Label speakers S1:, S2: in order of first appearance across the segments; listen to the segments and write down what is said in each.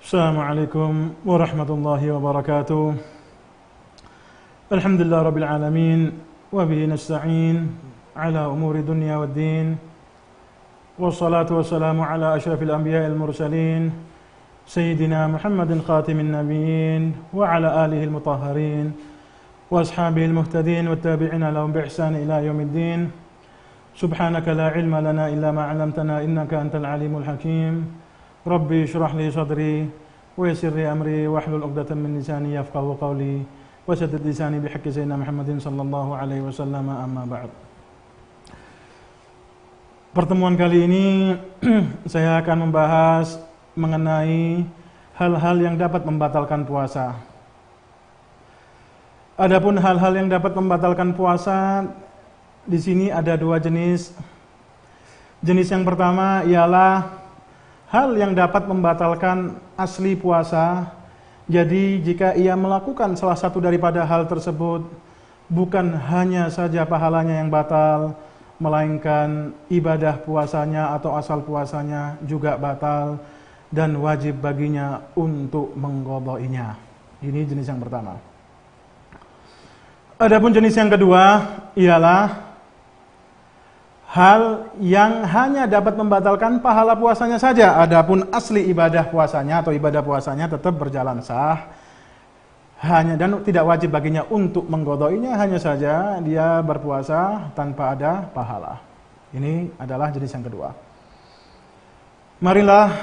S1: Assalamualaikum warahmatullahi wabarakatuh. Alhamdulillah rabbil alamin wa bihi nasta'in ala umuri dunya waddin. Wassalatu wassalamu ala asyrafil anbiya'il mursalin sayyidina Muhammadin khatimin nabiyyin wa ala alihi al-mutahharin wa ashabihi al-muhtadin wat tabi'ina lahum bi ihsan ila yaumiddin. Subhanaka la ilma lana illa ma 'allamtana innaka antal alimul hakim. Rabbi syrah li sadri wa yassir li amri wahlul 'uqdatam min lisani yafqahu qawli wa saddid lisani bihaqqi sayyidina Muhammadin sallallahu alaihi wasallam, amma ba'd. Pertemuan kali ini saya akan membahas mengenai hal-hal yang dapat membatalkan puasa. Adapun hal-hal yang dapat membatalkan puasa di sini ada dua jenis. Jenis yang pertama ialah hal yang dapat membatalkan asli puasa. Jadi jika ia melakukan salah satu daripada hal tersebut, bukan hanya saja pahalanya yang batal, melainkan ibadah puasanya atau asal puasanya juga batal dan wajib baginya untuk mengqadainya. Ini jenis yang pertama. Adapun jenis yang kedua ialah hal yang hanya dapat membatalkan pahala puasanya saja. Adapun asli ibadah puasanya atau ibadah puasanya tetap berjalan sah. Dan tidak wajib baginya untuk mengqadainya, hanya saja dia berpuasa tanpa ada pahala. Ini adalah jenis yang kedua. Marilah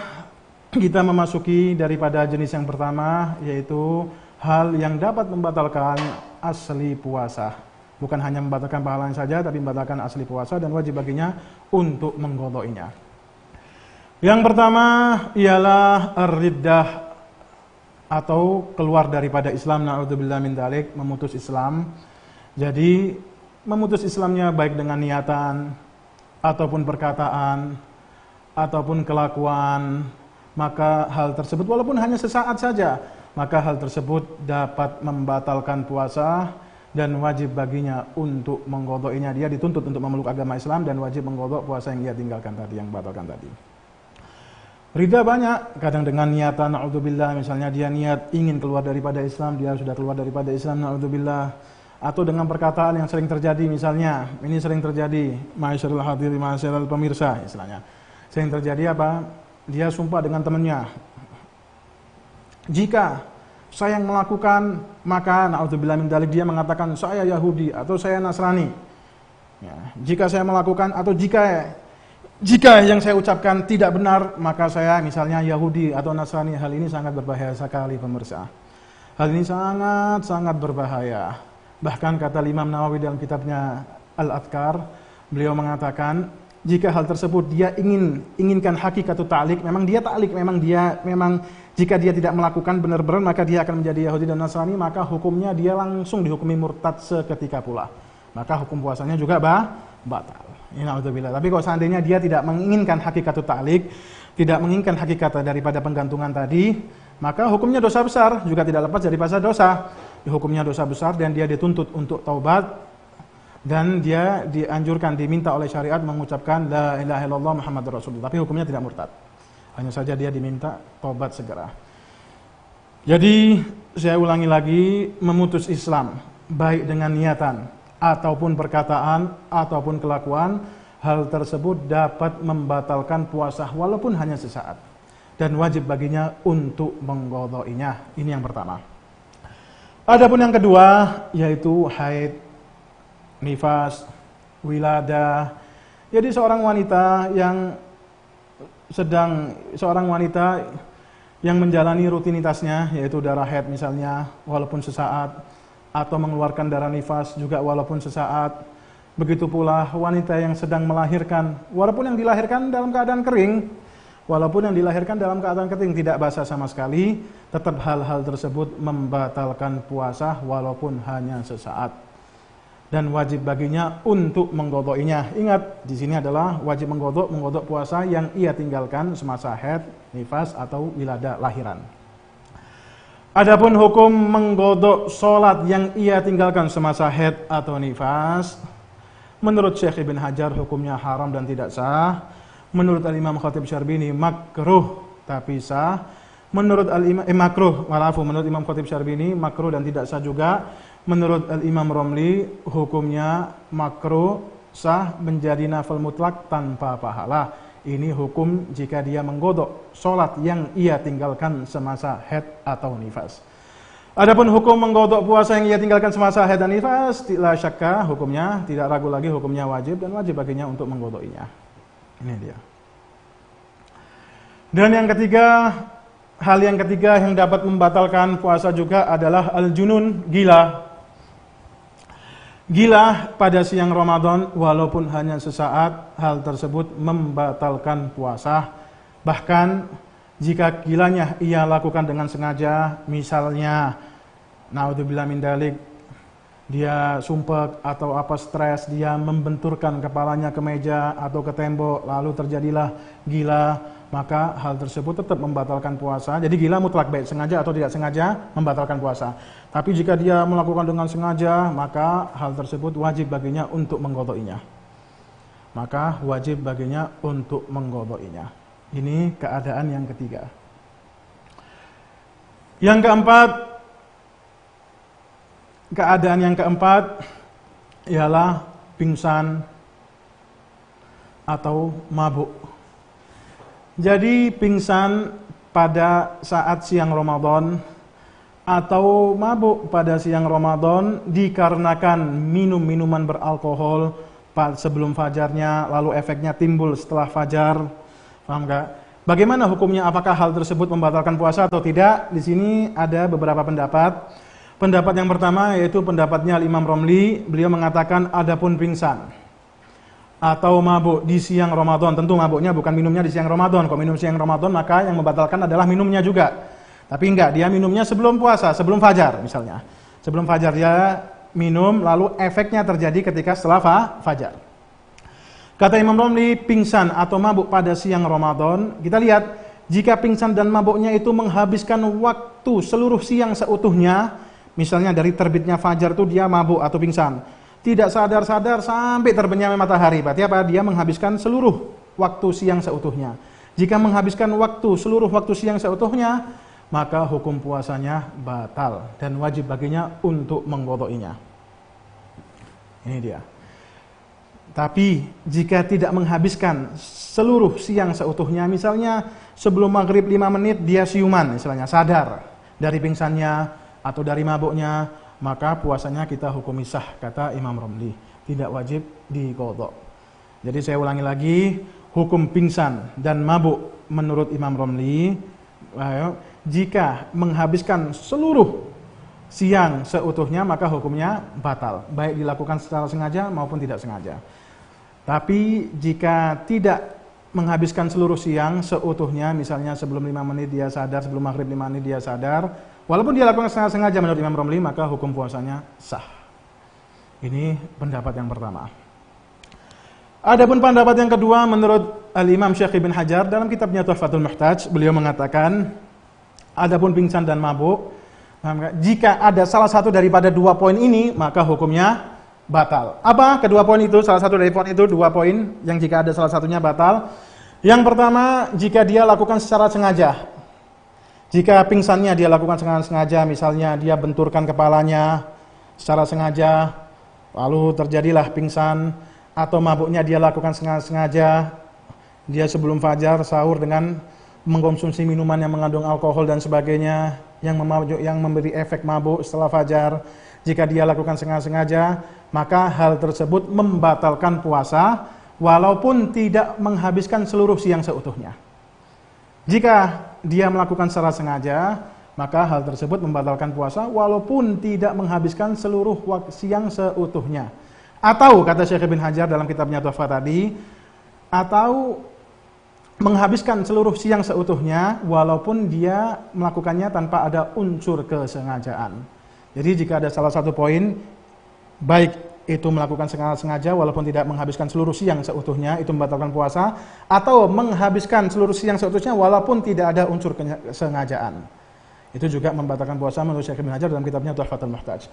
S1: kita memasuki daripada jenis yang pertama, yaitu hal yang dapat membatalkan asli puasa. Bukan hanya membatalkan pahalanya saja, tapi membatalkan asli puasa dan wajib baginya untuk mengqadainya. Yang pertama ialah ar-riddah atau keluar daripada Islam, na'udzubillah min dzalik, memutus Islam. Jadi memutus Islamnya baik dengan niatan ataupun perkataan ataupun kelakuan, maka hal tersebut walaupun hanya sesaat saja, maka hal tersebut dapat membatalkan puasa dan wajib baginya untuk mengqadainya. Dia dituntut untuk memeluk agama Islam dan wajib mengqadai puasa yang ia tinggalkan tadi, yang batalkan tadi. Ridha banyak, kadang dengan niatan na'udzubillah, misalnya dia niat ingin keluar daripada Islam, dia sudah keluar daripada Islam, na'udzubillah. Atau dengan perkataan yang sering terjadi, misalnya ini sering terjadi, ma'asyarul hadirin, ma'asyarul pemirsa, istilahnya. Sering terjadi apa? Dia sumpah dengan temannya, jika saya yang melakukan, maka na'udzubillah min dzalik, dia mengatakan saya Yahudi atau saya Nasrani. Ya, jika saya melakukan atau jika yang saya ucapkan tidak benar, maka saya misalnya Yahudi atau Nasrani. Hal ini sangat berbahaya sekali pemirsa. Hal ini sangat berbahaya. Bahkan kata Imam Nawawi dalam kitabnya Al-Adhkar, beliau mengatakan jika hal tersebut dia inginkan hakikatut ta'liq, memang dia ta'liq, memang jika dia tidak melakukan benar-benar, maka dia akan menjadi Yahudi dan Nasrani, maka hukumnya dia langsung dihukumi murtad seketika pula. Maka hukum puasanya juga batal. Na'udzubillah. Tapi kalau seandainya dia tidak menginginkan hakikatut ta'liq, tidak menginginkan hakikat daripada penggantungan tadi, maka hukumnya dosa besar, juga tidak lepas dari pasal dosa. Hukumnya dosa besar dan dia dituntut untuk taubat, dan dia dianjurkan, diminta oleh syariat mengucapkan la ilaha illallah Muhammadur Rasulullah. Tapi hukumnya tidak murtad. Hanya saja dia diminta taubat segera. Jadi saya ulangi lagi, memutus Islam baik dengan niatan ataupun perkataan ataupun kelakuan, hal tersebut dapat membatalkan puasa walaupun hanya sesaat dan wajib baginya untuk mengqadainya. Ini yang pertama. Adapun yang kedua yaitu haid, nifas, wiladah. Jadi seorang wanita yang menjalani rutinitasnya, yaitu darah haid misalnya walaupun sesaat, atau mengeluarkan darah nifas juga walaupun sesaat. Begitu pula wanita yang sedang melahirkan, walaupun yang dilahirkan dalam keadaan kering, tidak basah sama sekali, tetap hal-hal tersebut membatalkan puasa walaupun hanya sesaat. Dan wajib baginya untuk mengqadainya. Ingat, di sini adalah wajib mengqadai puasa yang ia tinggalkan semasa haid, nifas atau wiladah lahiran. Adapun hukum mengqadai salat yang ia tinggalkan semasa haid atau nifas, menurut Syekh Ibn Hajar hukumnya haram dan tidak sah. Menurut Imam Khatib Syarbini makruh tapi sah. Menurut al-Imam makruh, menurut Imam Khatib Syarbini makruh dan tidak sah juga. Menurut al-Imam Romli hukumnya makruh, sah, menjadi nafil mutlak tanpa pahala. Ini hukum jika dia menggodok sholat yang ia tinggalkan semasa haid atau nifas. Adapun hukum menggodok puasa yang ia tinggalkan semasa haid dan nifas, la syakka hukumnya, tidak ragu lagi hukumnya wajib dan wajib baginya untuk menggodokinya. Ini dia. Dan yang ketiga, hal yang ketiga yang dapat membatalkan puasa juga adalah al-junun, gila. Gila pada siang Ramadan walaupun hanya sesaat, hal tersebut membatalkan puasa. Bahkan jika gilanya ia lakukan dengan sengaja, misalnya naudzubillah min dalik, dia sumpek atau apa stres, dia membenturkan kepalanya ke meja atau ke tembok, lalu terjadilah gila, maka hal tersebut tetap membatalkan puasa. Jadi gila mutlak, baik sengaja atau tidak sengaja membatalkan puasa. Tapi jika dia melakukan dengan sengaja, maka hal tersebut wajib baginya untuk mengqadha'inya. Maka wajib baginya untuk mengqadha'inya. Ini keadaan yang ketiga. Yang keempat, keadaan yang keempat ialah pingsan atau mabuk. Jadi pingsan pada saat siang Ramadan atau mabuk pada siang Ramadan dikarenakan minum minuman beralkohol sebelum fajarnya, lalu efeknya timbul setelah fajar. Paham gak? Bagaimana hukumnya? Apakah hal tersebut membatalkan puasa atau tidak? Di sini ada beberapa pendapat. Pendapat yang pertama yaitu pendapatnya Imam Romli. Beliau mengatakan adapun pingsan atau mabuk di siang Ramadan, tentu mabuknya bukan minumnya di siang Ramadan. Kalau minum siang Ramadan maka yang membatalkan adalah minumnya juga. Tapi enggak, dia minumnya sebelum puasa, sebelum fajar misalnya. Sebelum fajar dia minum, lalu efeknya terjadi ketika setelah fajar. Kata Imam Romli, pingsan atau mabuk pada siang Ramadan, kita lihat jika pingsan dan mabuknya itu menghabiskan waktu seluruh siang seutuhnya, misalnya dari terbitnya fajar itu dia mabuk atau pingsan, tidak sadar-sadar sampai terbenamnya matahari, berarti apa? Dia menghabiskan seluruh waktu siang seutuhnya. Jika menghabiskan seluruh waktu siang seutuhnya, maka hukum puasanya batal dan wajib baginya untuk mengqadha'inya. Ini dia. Tapi jika tidak menghabiskan seluruh siang seutuhnya, misalnya sebelum maghrib 5 menit dia siuman, misalnya sadar dari pingsannya atau dari mabuknya, maka puasanya kita hukumi sah, kata Imam Romli, tidak wajib diqadha. Jadi saya ulangi lagi, hukum pingsan dan mabuk menurut Imam Romli, jika menghabiskan seluruh siang seutuhnya maka hukumnya batal, baik dilakukan secara sengaja maupun tidak sengaja. Tapi jika tidak menghabiskan seluruh siang seutuhnya, misalnya sebelum 5 menit dia sadar, sebelum maghrib 5 menit dia sadar, walaupun dia lakukan secara sengaja menurut Imam Romli, maka hukum puasanya sah. Ini pendapat yang pertama. Adapun pendapat yang kedua menurut Al-Imam Syekh Ibn Hajar dalam kitabnya Tuhfatul Muhtaj, beliau mengatakan adapun pingsan dan mabuk, jika ada salah satu daripada dua poin ini, maka hukumnya batal. Apa kedua poin itu? Salah satu dari poin itu, dua poin yang jika ada salah satunya batal. Yang pertama, jika dia lakukan secara sengaja. Jika pingsannya dia lakukan secara sengaja, misalnya dia benturkan kepalanya secara sengaja, lalu terjadilah pingsan, atau mabuknya dia lakukan sengaja, dia sebelum fajar sahur dengan mengkonsumsi minuman yang mengandung alkohol dan sebagainya, yang memberi efek mabuk setelah fajar. Jika dia lakukan sengaja, maka hal tersebut membatalkan puasa walaupun tidak menghabiskan seluruh siang seutuhnya. Jika dia melakukan secara sengaja, maka hal tersebut membatalkan puasa walaupun tidak menghabiskan seluruh siang seutuhnya. Atau kata Syekh Ibn Hajar dalam kitabnya Tuhfah tadi, atau menghabiskan seluruh siang seutuhnya walaupun dia melakukannya tanpa ada unsur kesengajaan. Jadi jika ada salah satu poin, baik itu melakukan sengaja walaupun tidak menghabiskan seluruh siang seutuhnya, itu membatalkan puasa, atau menghabiskan seluruh siang seutuhnya walaupun tidak ada unsur kesengajaan, itu juga membatalkan puasa menurut Syekh Ibn Hajar dalam kitabnya Tuhfatul Muhtaj.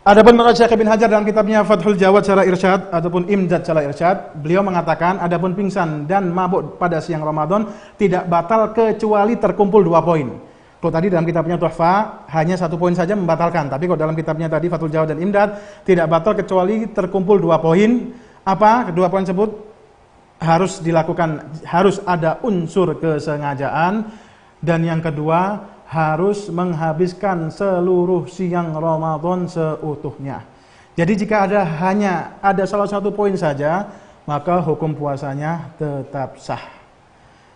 S1: Adapun menurut Syekh Ibn Hajar dalam kitabnya Fathul Jawad Syarah Irsyad ataupun Imdad Syarah Irsyad, beliau mengatakan adapun pingsan dan mabuk pada siang Ramadan tidak batal kecuali terkumpul dua poin. Kalau tadi dalam kitabnya Tuhfa hanya 1 poin saja membatalkan, tapi kalau dalam kitabnya tadi Fathul Jawad dan Imdad tidak batal kecuali terkumpul 2 poin. Apa kedua poin tersebut? Harus dilakukan, harus ada unsur kesengajaan, dan yang kedua harus menghabiskan seluruh siang Ramadan seutuhnya. Jadi jika hanya ada salah satu poin saja, maka hukum puasanya tetap sah.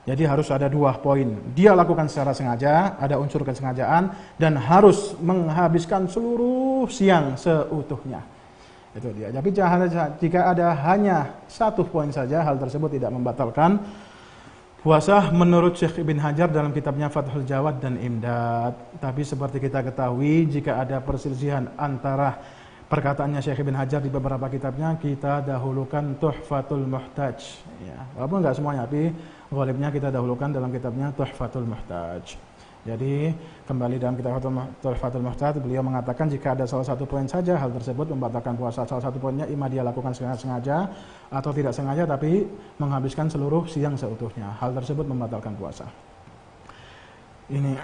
S1: Jadi harus ada 2 poin. Dia lakukan secara sengaja, ada unsur kesengajaan, dan harus menghabiskan seluruh siang seutuhnya. Itu dia. Tapi jika ada hanya 1 poin saja, hal tersebut tidak membatalkan puasa menurut Syekh Ibn Hajar dalam kitabnya Fathul Jawad dan Imdad. Tapi seperti kita ketahui, jika ada perselisihan antara perkataannya Syekh Ibn Hajar di beberapa kitabnya, kita dahulukan Tuhfatul Muhtaj. Ya, walaupun nggak semuanya, tapi ghalibnya kita dahulukan dalam kitabnya Tuhfatul Muhtaj. Jadi kembali dalam kitab Tuhfatul Muhtaj, beliau mengatakan jika ada salah satu poin saja, hal tersebut membatalkan puasa. Salah satu poinnya ima dia lakukan sengaja atau tidak sengaja, tapi menghabiskan seluruh siang seutuhnya. Hal tersebut membatalkan puasa. Ini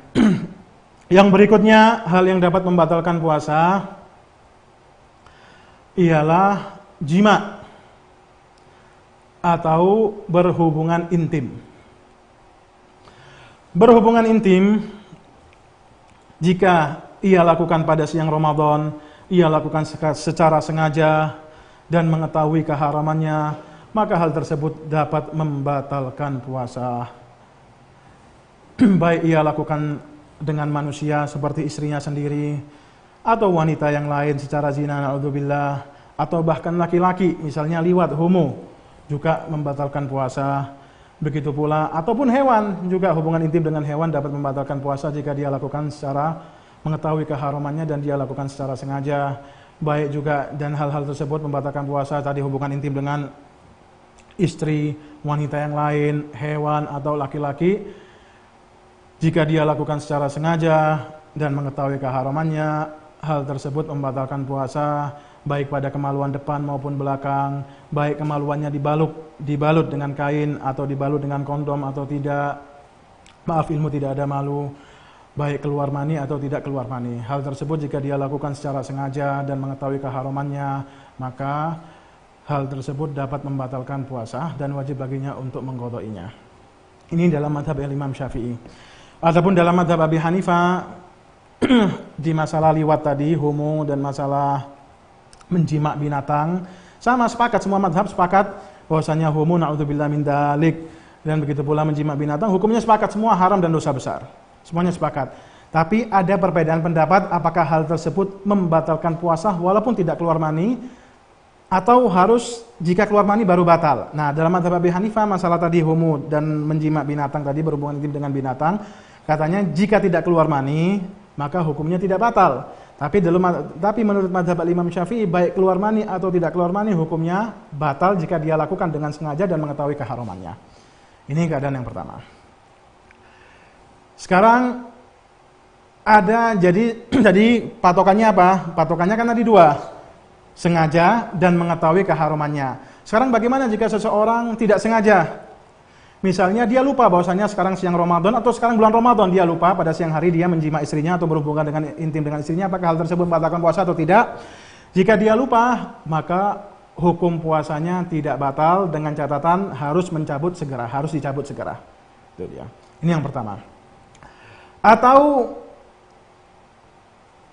S1: yang berikutnya, hal yang dapat membatalkan puasa ialah jima atau berhubungan intim. Berhubungan intim, jika ia lakukan pada siang Ramadan, ia lakukan secara sengaja dan mengetahui keharamannya, maka hal tersebut dapat membatalkan puasa. Baik ia lakukan dengan manusia seperti istrinya sendiri, atau wanita yang lain secara zina, na'udzubillah, atau bahkan laki-laki, misalnya liwat, homo, juga membatalkan puasa. Begitu pula, ataupun hewan, juga hubungan intim dengan hewan dapat membatalkan puasa jika dia lakukan secara mengetahui keharamannya dan dia lakukan secara sengaja. Baik juga, dan hal-hal tersebut membatalkan puasa, tadi hubungan intim dengan istri, wanita yang lain, hewan, atau laki-laki, jika dia lakukan secara sengaja dan mengetahui keharamannya, hal tersebut membatalkan puasa, baik pada kemaluan depan maupun belakang, baik kemaluannya dibalut dengan kain atau dibalut dengan kondom atau tidak. Maaf, ilmu tidak ada malu, baik keluar mani atau tidak keluar mani. Hal tersebut jika dia lakukan secara sengaja dan mengetahui keharamannya, maka hal tersebut dapat membatalkan puasa dan wajib baginya untuk mengqadainya. Ini dalam mazhab Imam Syafi'i. Adapun dalam mazhab Abi Hanifah, di masalah liwat tadi, homo, dan masalah menjimak binatang, sama sepakat, semua mazhab sepakat bahwasanya homo, na'udzubillah min dzalik, dan begitu pula menjimak binatang, hukumnya sepakat, semua haram dan dosa besar. Semuanya sepakat. Tapi ada perbedaan pendapat apakah hal tersebut membatalkan puasa walaupun tidak keluar mani, atau harus jika keluar mani baru batal. Nah, dalam mazhab Abi Hanifah, masalah tadi homo dan menjimak binatang tadi, berhubungan intim dengan binatang, katanya jika tidak keluar mani, maka hukumnya tidak batal. Tapi menurut mazhab Imam Syafi'i, baik keluar mani atau tidak keluar mani, hukumnya batal jika dia lakukan dengan sengaja dan mengetahui keharamannya. Ini keadaan yang pertama. Sekarang ada, jadi patokannya apa? Patokannya kan tadi 2, sengaja dan mengetahui keharamannya. Sekarang bagaimana jika seseorang tidak sengaja? Misalnya dia lupa bahwasanya sekarang siang Ramadan atau sekarang bulan Ramadan, dia lupa pada siang hari dia menjima istrinya atau berhubungan dengan intim dengan istrinya, apakah hal tersebut membatalkan puasa atau tidak? Jika dia lupa, maka hukum puasanya tidak batal dengan catatan harus dicabut segera. Itu dia. Ini yang pertama.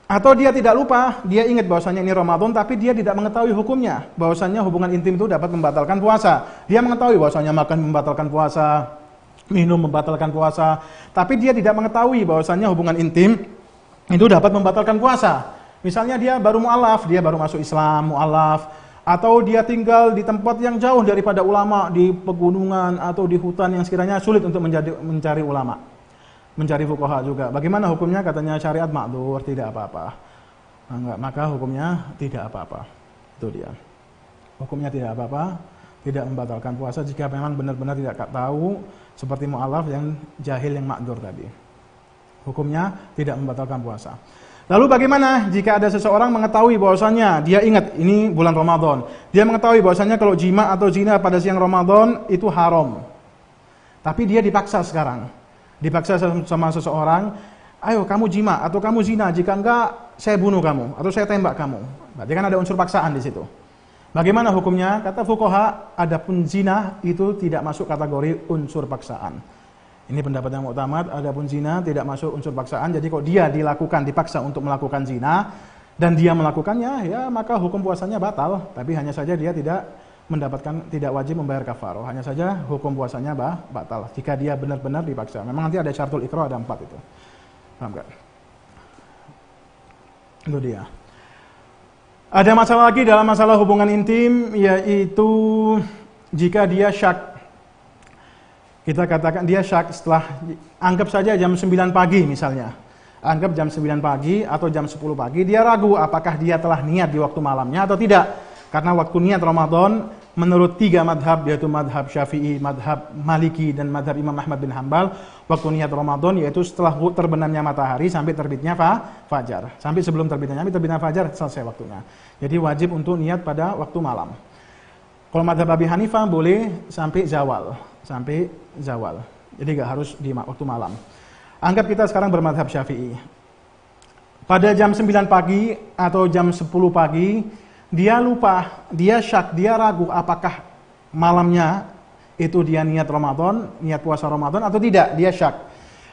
S1: Atau dia tidak lupa, dia ingat bahwasanya ini Ramadan tapi dia tidak mengetahui hukumnya, bahwasanya hubungan intim itu dapat membatalkan puasa. Dia mengetahui bahwasanya makan membatalkan puasa, minum membatalkan puasa, tapi dia tidak mengetahui bahwasanya hubungan intim itu dapat membatalkan puasa. Misalnya dia baru mu'alaf, dia baru masuk Islam, mu'alaf, atau dia tinggal di tempat yang jauh daripada ulama, di pegunungan atau di hutan yang sekiranya sulit untuk mencari ulama, mencari fuqaha juga. Bagaimana hukumnya? Katanya syariat ma'dzur, tidak apa-apa. Enggak, maka hukumnya tidak apa-apa. Itu dia. Hukumnya tidak apa-apa, tidak membatalkan puasa jika memang benar-benar tidak tahu, seperti mu'alaf yang jahil yang ma'dzur tadi. Hukumnya tidak membatalkan puasa. Lalu bagaimana jika ada seseorang mengetahui bahwasannya dia ingat ini bulan Ramadan, dia mengetahui bahwasannya kalau jima atau zina pada siang Ramadan itu haram, tapi dia dipaksa sekarang, dipaksa sama seseorang ayo kamu jima atau kamu zina, jika enggak saya bunuh kamu atau saya tembak kamu. Berarti kan ada unsur paksaan di situ. Bagaimana hukumnya? Kata fuqaha, adapun zina itu tidak masuk kategori unsur paksaan. Ini pendapat yang mu'tamad, adapun zina tidak masuk unsur paksaan. Jadi kalau dia dilakukan, dipaksa untuk melakukan zina dan dia melakukannya, ya maka hukum puasanya batal. Tapi hanya saja dia tidak wajib membayar kafaroh. Hanya saja hukum puasanya batal jika dia benar-benar dipaksa. Memang nanti ada syartul iqra, ada 4 itu. Paham enggak? Itu dia. Ada masalah lagi dalam masalah hubungan intim, yaitu jika dia syak. Kita katakan dia syak setelah, anggap saja jam 9 pagi misalnya. Anggap jam 9 pagi atau jam 10 pagi, dia ragu apakah dia telah niat di waktu malamnya atau tidak. Karena waktu niat Ramadan menurut 3 madhab, yaitu madhab Syafi'i, madhab Maliki, dan madhab Imam Ahmad bin Hanbal, waktu niat Ramadan yaitu setelah terbenamnya matahari sampai terbitnya fajar. Sampai sebelum terbitnya fajar selesai waktunya. Jadi wajib untuk niat pada waktu malam. Kalau madhab Abi Hanifah boleh sampai zawal. Jadi nggak harus di waktu malam. Anggap kita sekarang bermadhab Syafi'i. Pada jam 9 pagi atau jam 10 pagi, dia lupa, dia syak, dia ragu apakah malamnya itu dia niat Ramadan, niat puasa Ramadan atau tidak, dia syak.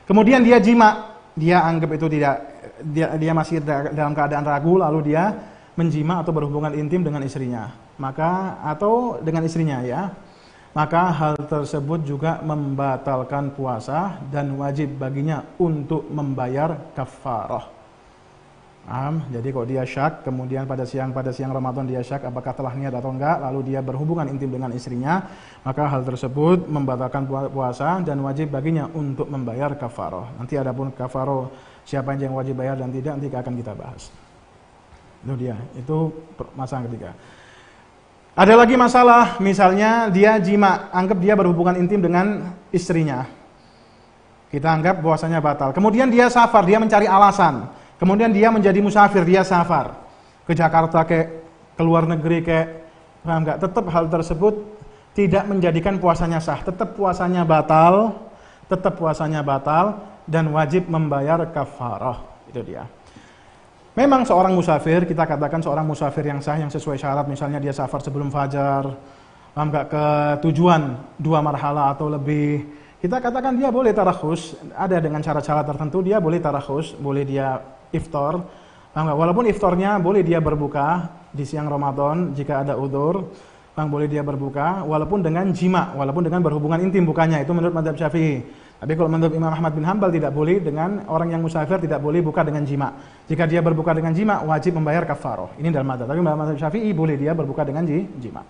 S1: Kemudian dia jima, dia anggap itu tidak, dia masih dalam keadaan ragu, lalu dia menjima atau berhubungan intim dengan istrinya. Atau dengan istrinya ya. Maka hal tersebut juga membatalkan puasa dan wajib baginya untuk membayar kafarah. Jadi kalau dia syak, kemudian pada siang Ramadan dia syak apakah telah niat atau enggak, lalu dia berhubungan intim dengan istrinya, maka hal tersebut membatalkan puasa dan wajib baginya untuk membayar kafarah. Nanti adapun kafarah siapa yang wajib bayar dan tidak, nanti akan kita bahas. Itu dia, itu masalah ketiga. Ada lagi masalah, misalnya dia jima, anggap dia berhubungan intim dengan istrinya. Kita anggap puasanya batal. Kemudian dia safar, dia mencari alasan. Kemudian dia menjadi musafir, dia safar ke Jakarta, ke luar negeri, paham enggak? Tetap hal tersebut tidak menjadikan puasanya sah. Tetap puasanya batal dan wajib membayar kafarah. Itu dia. Memang seorang musafir, kita katakan seorang musafir yang sah, yang sesuai syarat, misalnya dia safar sebelum fajar, paham enggak, ke tujuan 2 marhala atau lebih, kita katakan dia boleh tarakhus, ada dengan syarat-syarat tertentu, dia boleh tarakhus, boleh dia iftar, paham enggak, walaupun iftarnya boleh dia berbuka di siang Ramadan jika ada udzur, boleh dia berbuka, walaupun dengan jima, walaupun dengan berhubungan intim bukannya, itu menurut mazhab Syafi'i. Tapi kalau menurut Imam Ahmad bin Hanbal tidak boleh, dengan orang yang musafir tidak boleh buka dengan jima. Jika dia berbuka dengan jima, wajib membayar kafarah. Ini dalam mazhab. Tapi dalam mazhab Syafi'i boleh dia berbuka dengan jima.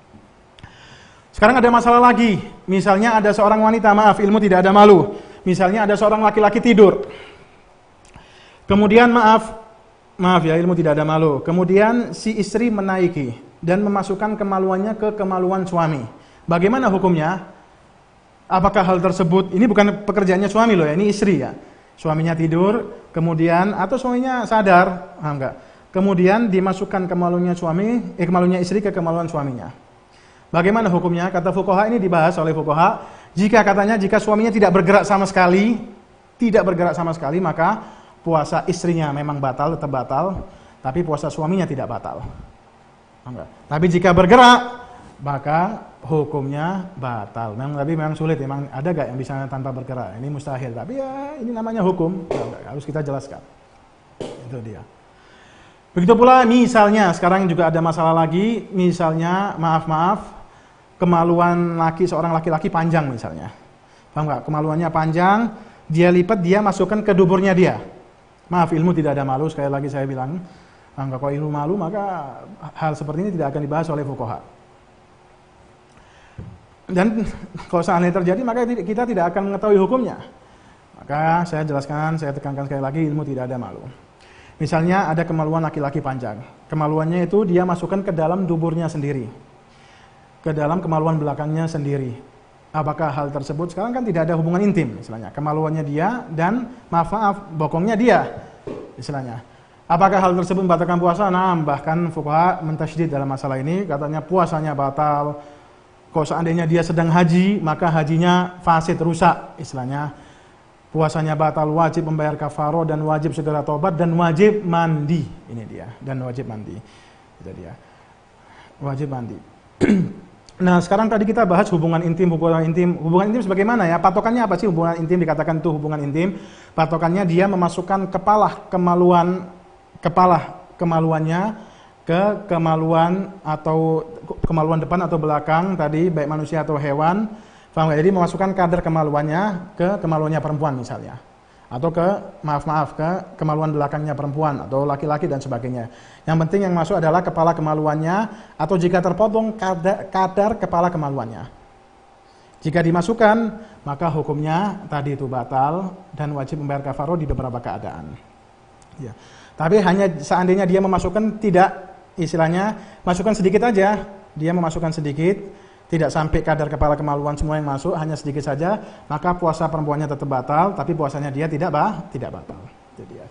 S1: Sekarang ada masalah lagi. Misalnya ada seorang wanita, ilmu tidak ada malu. Misalnya ada seorang laki-laki tidur. Kemudian maaf ya, ilmu tidak ada malu. Kemudian si istri menaiki dan memasukkan kemaluannya ke kemaluan suami. Bagaimana hukumnya? Apakah hal tersebut, ini bukan pekerjaannya suami loh ya, ini istri ya. Suaminya tidur, kemudian, atau suaminya sadar, enggak. Kemudian dimasukkan kemaluannya kemaluannya istri ke kemaluan suaminya. Bagaimana hukumnya? Kata fuqaha, ini dibahas oleh fuqaha, jika suaminya tidak bergerak sama sekali, maka puasa istrinya memang batal, tetap batal, tapi puasa suaminya tidak batal. Enggak. Tapi jika bergerak, maka hukumnya batal. Memang sulit. Memang ada gak yang bisa tanpa bergerak? Ini mustahil. Tapi ya ini namanya hukum. Harus kita jelaskan. Itu dia. Begitu pula misalnya sekarang juga ada masalah lagi. Misalnya kemaluan seorang laki-laki panjang misalnya. Paham gak? Kemaluannya panjang. Dia lipat, dia masukkan ke duburnya dia. Ilmu tidak ada malu. Sekali lagi saya bilang. Kalau ilmu malu maka hal seperti ini tidak akan dibahas oleh fuqaha. Dan kalau seandainya terjadi, maka kita tidak akan mengetahui hukumnya. Maka saya jelaskan, saya tekankan sekali lagi, ilmu tidak ada malu. Misalnya ada kemaluan laki-laki panjang. Kemaluannya itu dia masukkan ke dalam duburnya sendiri. Ke dalam kemaluan belakangnya sendiri. Apakah hal tersebut, sekarang kan tidak ada hubungan intim, istilahnya. Kemaluannya dia dan bokongnya dia, istilahnya. Apakah hal tersebut membatalkan puasa? Bahkan fuqaha mentasydid dalam masalah ini, katanya puasanya batal. Kalau seandainya dia sedang haji, maka hajinya fasid, rusak, istilahnya. puasanya batal, wajib membayar kafaroh dan wajib segera tobat dan wajib mandi. Ini dia, dan wajib mandi. Itu dia. Wajib mandi. Nah, sekarang tadi kita bahas hubungan intim. Hubungan intim sebagaimana ya? Patokannya apa sih hubungan intim dikatakan itu hubungan intim? Patokannya dia memasukkan kepala kemaluannya ke kemaluan atau kemaluan depan atau belakang tadi baik manusia atau hewan. Paham gak? Jadi memasukkan kadar kemaluannya ke kemaluannya perempuan misalnya. Atau ke kemaluan belakangnya perempuan atau laki-laki dan sebagainya. Yang penting yang masuk adalah kepala kemaluannya atau jika terpotong kadar kepala kemaluannya. Jika dimasukkan, maka hukumnya tadi itu batal dan wajib membayar kafaroh di beberapa keadaan. Ya. Tapi hanya seandainya dia memasukkan tidak, istilahnya masukkan sedikit aja, dia memasukkan sedikit, tidak sampai kadar kepala kemaluan semua yang masuk, hanya sedikit saja, maka puasa perempuannya tetap batal, tapi puasanya dia tidak batal. Jadi ya.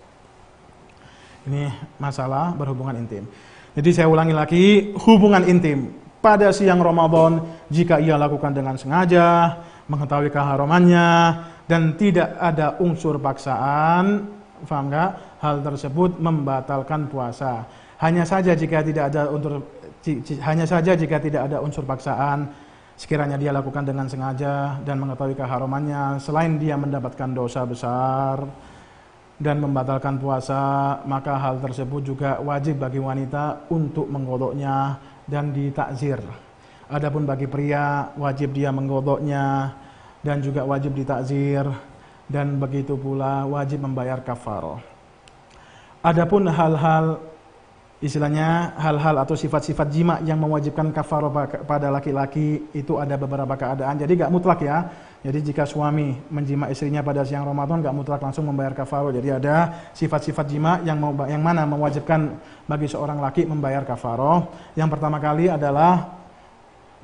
S1: Ini masalah berhubungan intim. Jadi saya ulangi lagi, hubungan intim pada siang Ramadan jika ia lakukan dengan sengaja, mengetahui keharamannya dan tidak ada unsur paksaan, paham nggak? Hal tersebut membatalkan puasa. Hanya saja jika tidak ada unsur paksaan, sekiranya dia lakukan dengan sengaja dan mengetahui keharamannya, selain dia mendapatkan dosa besar dan membatalkan puasa, maka hal tersebut juga wajib bagi wanita untuk menggodoknya dan ditakzir. Adapun bagi pria, wajib dia menggodoknya dan juga wajib ditakzir, dan begitu pula wajib membayar kafaroh. Adapun hal-hal atau sifat-sifat jima yang mewajibkan kafaroh pada laki-laki itu ada beberapa keadaan. Jadi gak mutlak ya. Jadi jika suami menjima istrinya pada siang Ramadan gak mutlak langsung membayar kafaroh. Jadi ada sifat-sifat jima yang mana mewajibkan bagi seorang laki membayar kafaroh. Yang pertama kali adalah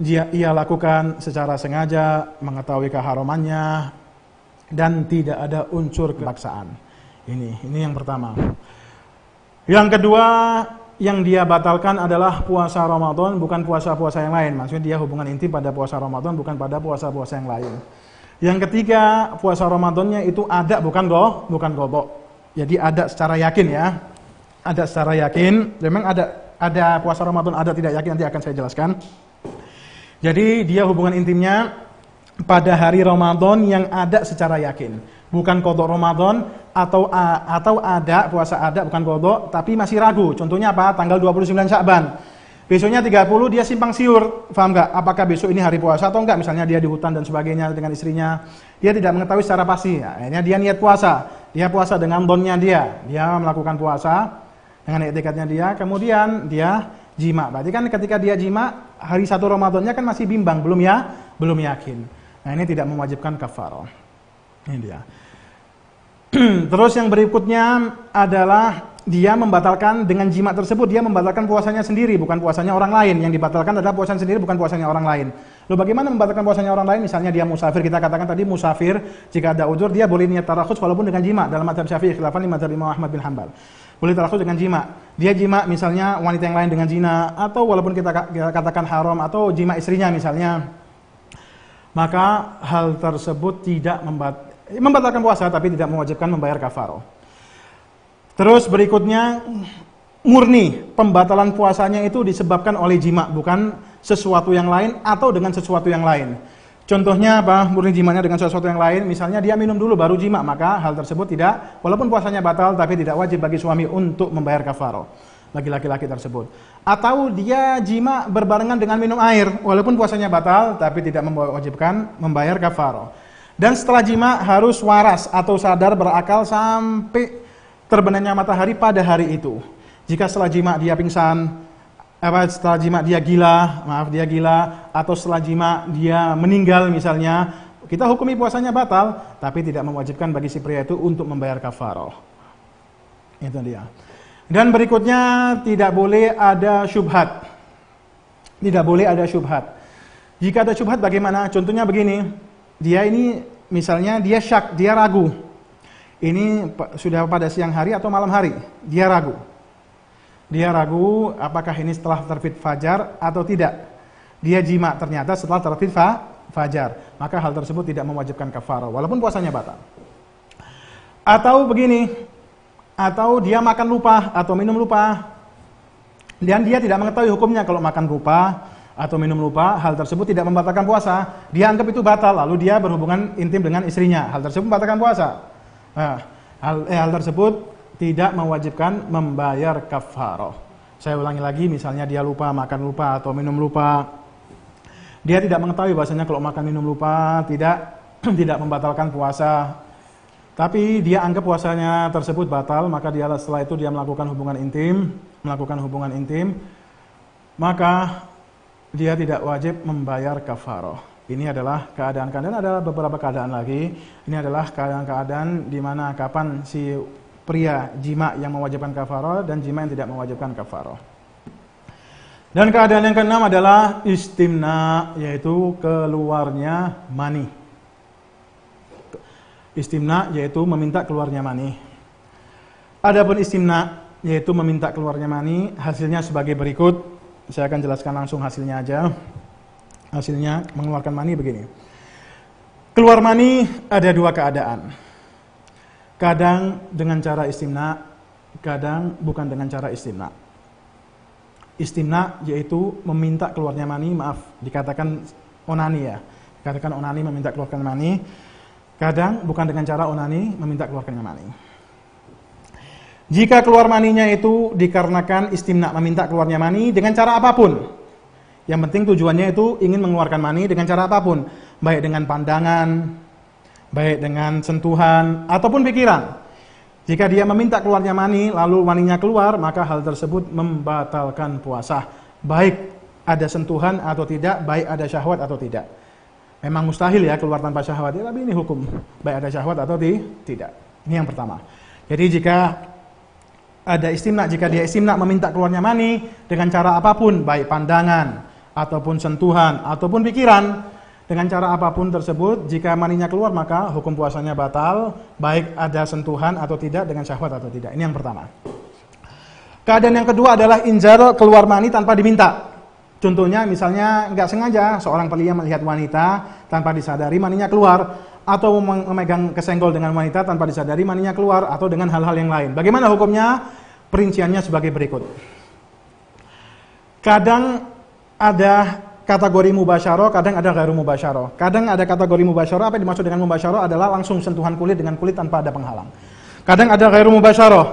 S1: ia lakukan secara sengaja, mengetahui keharamannya dan tidak ada unsur kepaksaan. Ini yang pertama. Yang kedua yang dia batalkan adalah puasa Ramadan, bukan puasa-puasa yang lain. Maksudnya dia hubungan intim pada puasa Ramadan, bukan pada puasa-puasa yang lain. Yang ketiga, puasa Ramadannya itu ada, bukan godok. Jadi ada secara yakin ya. Ada secara yakin. Memang ada puasa Ramadan, ada tidak yakin, nanti akan saya jelaskan. Jadi dia hubungan intimnya pada hari Ramadan yang ada secara yakin. Bukan kodok Ramadan atau ada puasa ada bukan kodok tapi masih ragu. Contohnya apa? Tanggal 29 Sya'ban. Besoknya 30 dia simpang siur. Paham enggak? Apakah besok ini hari puasa atau enggak? Misalnya dia di hutan dan sebagainya dengan istrinya. Dia tidak mengetahui secara pasti. Akhirnya dia niat puasa. Dia puasa dengan donnya dia. Dia melakukan puasa dengan etikatnya dia. Kemudian dia jima. Berarti kan ketika dia jima hari 1 Ramadannya kan masih bimbang, belum yakin. Nah, ini tidak mewajibkan kafaroh. Ini dia. Terus yang berikutnya adalah dia membatalkan dengan jima tersebut, dia membatalkan puasanya sendiri, bukan puasanya orang lain. Yang dibatalkan adalah puasanya sendiri, bukan puasanya orang lain. Lalu bagaimana membatalkan puasanya orang lain? Misalnya dia musafir, kita katakan tadi musafir, jika ada udzur dia boleh niat tarakhus walaupun dengan jima. Dalam mazhab Syafi'i, khilafan di mazhab Imam Ahmad bin Hanbal. Boleh tarakhus dengan jima. Dia jima misalnya wanita yang lain dengan zina, atau walaupun kita katakan haram, atau jima istrinya misalnya. Maka hal tersebut tidak membatalkan puasa tapi tidak mewajibkan membayar kafaroh. Terus berikutnya murni pembatalan puasanya itu disebabkan oleh jima, bukan sesuatu yang lain atau dengan sesuatu yang lain. Contohnya apa? Murni jimanya dengan sesuatu yang lain, misalnya dia minum dulu baru jima, maka hal tersebut tidak, walaupun puasanya batal tapi tidak wajib bagi suami untuk membayar kafaroh bagi laki-laki tersebut. Atau dia jima berbarengan dengan minum air, walaupun puasanya batal tapi tidak mewajibkan membayar kafaroh. Dan setelah jima harus waras atau sadar berakal sampai terbenamnya matahari pada hari itu. Jika setelah jima dia pingsan, setelah jima dia gila, atau setelah jima dia meninggal misalnya, kita hukumi puasanya batal, tapi tidak mewajibkan bagi si pria itu untuk membayar kafaroh. Itu dia. Dan berikutnya tidak boleh ada syubhat. Tidak boleh ada syubhat. Jika ada syubhat bagaimana? Contohnya begini. Dia ini misalnya dia syak, dia ragu. Ini sudah pada siang hari atau malam hari. Dia ragu. Dia ragu apakah ini setelah terbit fajar atau tidak. Dia jima ternyata setelah terbit fajar. Maka hal tersebut tidak mewajibkan kafarah walaupun puasanya batal. Atau begini, atau dia makan lupa atau minum lupa, dan dia tidak mengetahui hukumnya. Kalau makan lupa atau minum lupa, hal tersebut tidak membatalkan puasa. Dia anggap itu batal, lalu dia berhubungan intim dengan istrinya. Hal tersebut membatalkan puasa. Nah, hal tersebut tidak mewajibkan membayar kafarah. Saya ulangi lagi, misalnya dia lupa, makan lupa atau minum lupa. Dia tidak mengetahui bahasanya kalau makan minum lupa tidak membatalkan puasa. Tapi dia anggap puasanya tersebut batal, maka setelah itu dia melakukan hubungan intim, maka dia tidak wajib membayar kafarah. Ini adalah keadaan-keadaan, ada beberapa keadaan lagi. Ini adalah keadaan-keadaan di mana kapan si pria jima yang mewajibkan kafarah dan jima yang tidak mewajibkan kafarah. Dan keadaan yang keenam adalah istimna, yaitu keluarnya mani. Istimna yaitu meminta keluarnya mani. Adapun istimna yaitu meminta keluarnya mani, hasilnya sebagai berikut. Saya akan jelaskan langsung hasilnya aja. Hasilnya mengeluarkan mani begini. Keluar mani ada dua keadaan. Kadang dengan cara istimna, kadang bukan dengan cara istimna. Istimna yaitu meminta keluarnya mani, dikatakan onani ya. Dikatakan onani meminta keluarkan mani. Kadang bukan dengan cara onani meminta keluarkannya mani. Jika keluar maninya itu dikarenakan istimna meminta keluarnya mani dengan cara apapun. Yang penting tujuannya itu ingin mengeluarkan mani dengan cara apapun. Baik dengan pandangan, baik dengan sentuhan, ataupun pikiran. Jika dia meminta keluarnya mani, lalu maninya keluar, maka hal tersebut membatalkan puasa. Baik ada sentuhan atau tidak, baik ada syahwat atau tidak. Memang mustahil ya keluar tanpa syahwat, ya, tapi ini hukum. Baik ada syahwat atau tidak. Ini yang pertama. Jadi jika ada istimna, jika dia istimna meminta keluarnya mani dengan cara apapun, baik pandangan, ataupun sentuhan, ataupun pikiran, dengan cara apapun tersebut, jika maninya keluar maka hukum puasanya batal, baik ada sentuhan atau tidak, dengan syahwat atau tidak. Ini yang pertama. Keadaan yang kedua adalah inzal, keluar mani tanpa diminta. Contohnya misalnya nggak sengaja seorang pria melihat wanita tanpa disadari maninya keluar, atau memegang kesenggol dengan wanita tanpa disadari maninya keluar, atau dengan hal-hal yang lain. Bagaimana hukumnya? Perinciannya sebagai berikut. Kadang ada kategori mubasyarah, kadang ada ghairu mubasyarah. Kadang ada kategori mubasyarah, apa yang dimaksud dengan mubasyarah adalah langsung sentuhan kulit dengan kulit tanpa ada penghalang. Kadang ada ghairu mubasyarah.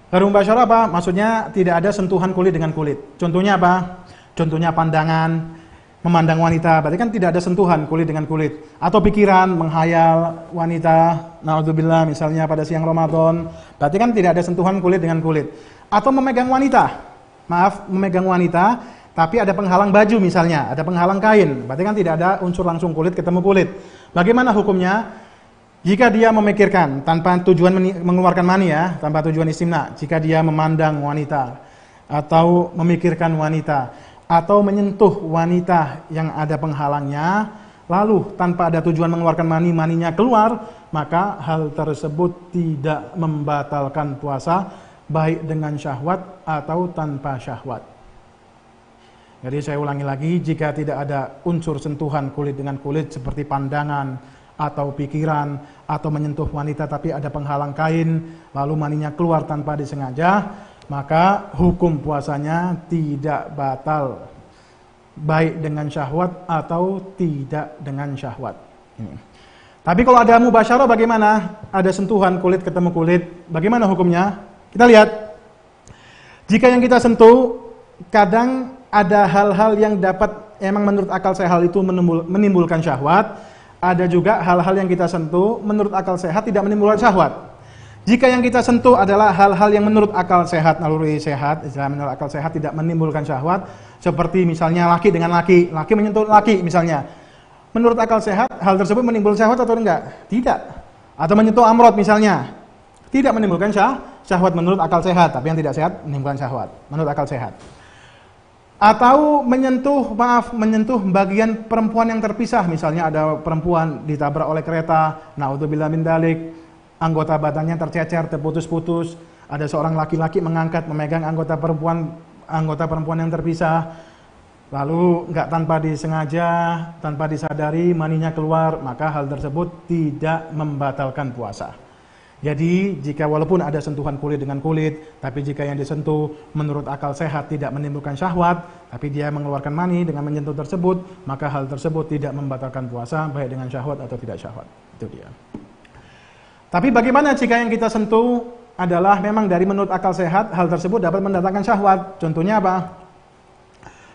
S1: Ghairu mubasyarah apa? Maksudnya tidak ada sentuhan kulit dengan kulit. Contohnya apa? Contohnya pandangan, memandang wanita, berarti kan tidak ada sentuhan kulit dengan kulit. Atau pikiran, menghayal wanita, na'udzubillah misalnya pada siang Ramadan, berarti kan tidak ada sentuhan kulit dengan kulit. Atau memegang wanita, memegang wanita, tapi ada penghalang baju misalnya, ada penghalang kain, berarti kan tidak ada unsur langsung kulit ketemu kulit. Bagaimana hukumnya? Jika dia memikirkan, tanpa tujuan mengeluarkan mani ya, tanpa tujuan istimna, jika dia memandang wanita, atau memikirkan wanita, atau menyentuh wanita yang ada penghalangnya, lalu tanpa ada tujuan mengeluarkan mani, maninya keluar, maka hal tersebut tidak membatalkan puasa, baik dengan syahwat atau tanpa syahwat. Jadi saya ulangi lagi, jika tidak ada unsur sentuhan kulit dengan kulit seperti pandangan atau pikiran, atau menyentuh wanita tapi ada penghalang kain, lalu maninya keluar tanpa disengaja, maka hukum puasanya tidak batal, baik dengan syahwat atau tidak dengan syahwat. Tapi kalau ada mubasyarah bagaimana? Ada sentuhan kulit ketemu kulit, bagaimana hukumnya? Kita lihat. Jika yang kita sentuh, kadang ada hal-hal yang dapat, emang menurut akal sehat itu menimbulkan syahwat. Ada juga hal-hal yang kita sentuh, menurut akal sehat tidak menimbulkan syahwat. Jika yang kita sentuh adalah hal-hal yang menurut akal sehat, naluri sehat, istilah menurut akal sehat tidak menimbulkan syahwat, seperti misalnya laki dengan laki, laki menyentuh laki misalnya. Menurut akal sehat, hal tersebut menimbulkan syahwat atau enggak? Tidak. Atau menyentuh amrod misalnya, tidak menimbulkan syahwat menurut akal sehat, tapi yang tidak sehat menimbulkan syahwat menurut akal sehat. Atau menyentuh bagian perempuan yang terpisah, misalnya ada perempuan ditabrak oleh kereta, naudzubillah min dzalik, anggota badannya tercecer, terputus-putus, ada seorang laki-laki memegang anggota perempuan yang terpisah, lalu enggak tanpa disengaja, tanpa disadari maninya keluar, maka hal tersebut tidak membatalkan puasa. Jadi jika walaupun ada sentuhan kulit dengan kulit, tapi jika yang disentuh menurut akal sehat tidak menimbulkan syahwat, tapi dia mengeluarkan mani dengan menyentuh tersebut, maka hal tersebut tidak membatalkan puasa baik dengan syahwat atau tidak syahwat. Itu dia. Tapi bagaimana jika yang kita sentuh adalah memang dari menurut akal sehat, hal tersebut dapat mendatangkan syahwat. Contohnya apa?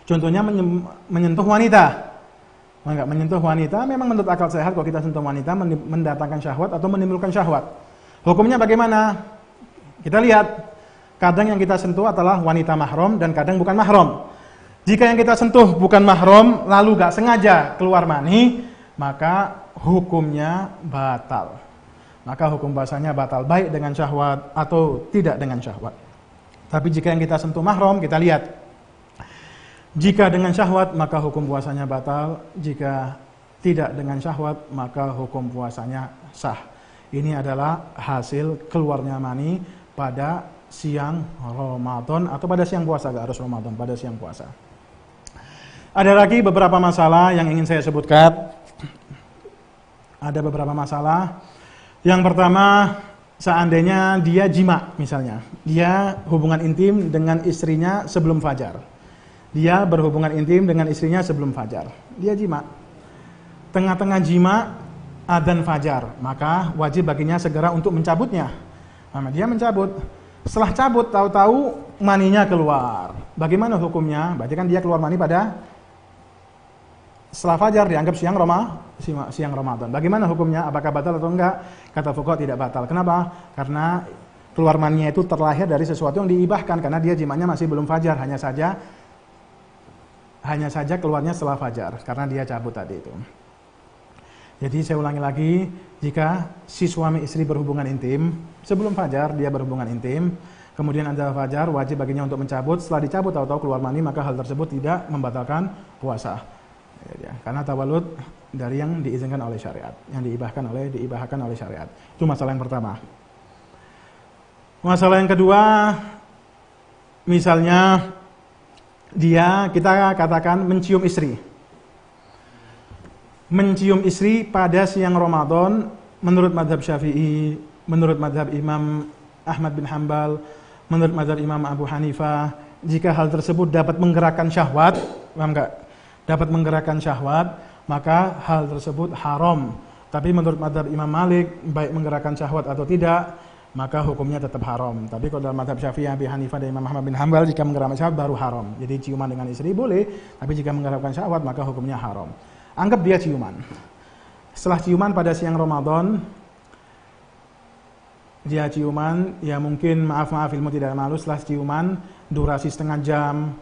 S1: Contohnya menyentuh wanita. Enggak menyentuh wanita, memang menurut akal sehat kalau kita sentuh wanita mendatangkan syahwat atau menimbulkan syahwat. Hukumnya bagaimana? Kita lihat, kadang yang kita sentuh adalah wanita mahram dan kadang bukan mahram. Jika yang kita sentuh bukan mahram, lalu gak sengaja keluar mani, maka hukumnya batal. Maka hukum puasanya batal, baik dengan syahwat atau tidak dengan syahwat. Tapi jika yang kita sentuh mahram, kita lihat. Jika dengan syahwat, maka hukum puasanya batal. Jika tidak dengan syahwat, maka hukum puasanya sah. Ini adalah hasil keluarnya mani pada siang Ramadan atau pada siang puasa, gak harus Ramadan, pada siang puasa. Ada lagi beberapa masalah yang ingin saya sebutkan. Ada beberapa masalah. Yang pertama, seandainya dia jima misalnya. Dia hubungan intim dengan istrinya sebelum fajar. Dia berhubungan intim dengan istrinya sebelum fajar. Dia jima. Tengah-tengah jima, adzan fajar, maka wajib baginya segera untuk mencabutnya. Nah, dia mencabut. Setelah cabut, tahu-tahu maninya keluar. Bagaimana hukumnya? Berarti kan dia keluar mani pada setelah fajar, dianggap siang Ramadan. Bagaimana hukumnya? Apakah batal atau enggak? Kata fuqaha tidak batal. Kenapa? Karena keluar maninya itu terlahir dari sesuatu yang diibahkan, karena dia jimanya masih belum fajar, hanya saja keluarnya setelah fajar, karena dia cabut tadi itu. Jadi saya ulangi lagi, jika si suami istri berhubungan intim, sebelum fajar dia berhubungan intim, kemudian ada fajar, wajib baginya untuk mencabut. Setelah dicabut tahu-tahu keluar mani, maka hal tersebut tidak membatalkan puasa. Ya, karena tawalud dari yang diizinkan oleh syariat, yang diibahkan oleh syariat. Itu masalah yang pertama. Masalah yang kedua, misalnya kita katakan mencium istri. Mencium istri pada siang Ramadan menurut mazhab Syafi'i, menurut mazhab Imam Ahmad bin Hanbal, menurut mazhab Imam Abu Hanifah, jika hal tersebut dapat menggerakkan syahwat, paham enggak? Dapat menggerakkan syahwat, maka hal tersebut haram. Tapi menurut mazhab Imam Malik, baik menggerakkan syahwat atau tidak, maka hukumnya tetap haram. Tapi kalau dalam mazhab Syafi'i, Abu Hanifah dan Imam Ahmad bin Hanbal, jika menggerakkan syahwat baru haram. Jadi ciuman dengan istri boleh, tapi jika menggerakkan syahwat maka hukumnya haram. Anggap dia ciuman. Setelah ciuman pada siang Ramadan, dia ciuman, ya mungkin maaf ilmu tidak malu, setelah ciuman durasi setengah jam,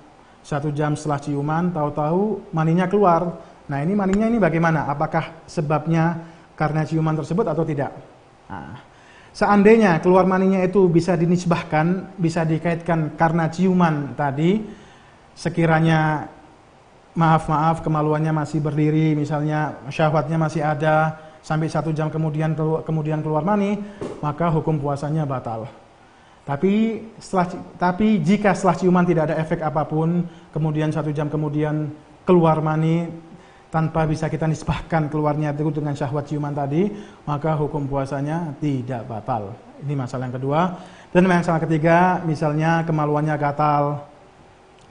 S1: 1 jam setelah ciuman, tahu-tahu maninya keluar. Nah ini maninya ini bagaimana? Apakah sebabnya karena ciuman tersebut atau tidak? Nah, seandainya keluar maninya itu bisa dinisbahkan, bisa dikaitkan karena ciuman tadi, sekiranya maaf kemaluannya masih berdiri, misalnya syahwatnya masih ada, sampai 1 jam kemudian keluar mani, maka hukum puasanya batal. Tapi jika setelah ciuman tidak ada efek apapun, kemudian 1 jam kemudian keluar mani tanpa bisa kita nisbahkan keluarnya itu dengan syahwat ciuman tadi, maka hukum puasanya tidak batal. Ini masalah yang kedua. Dan masalah ketiga, misalnya kemaluannya gatal,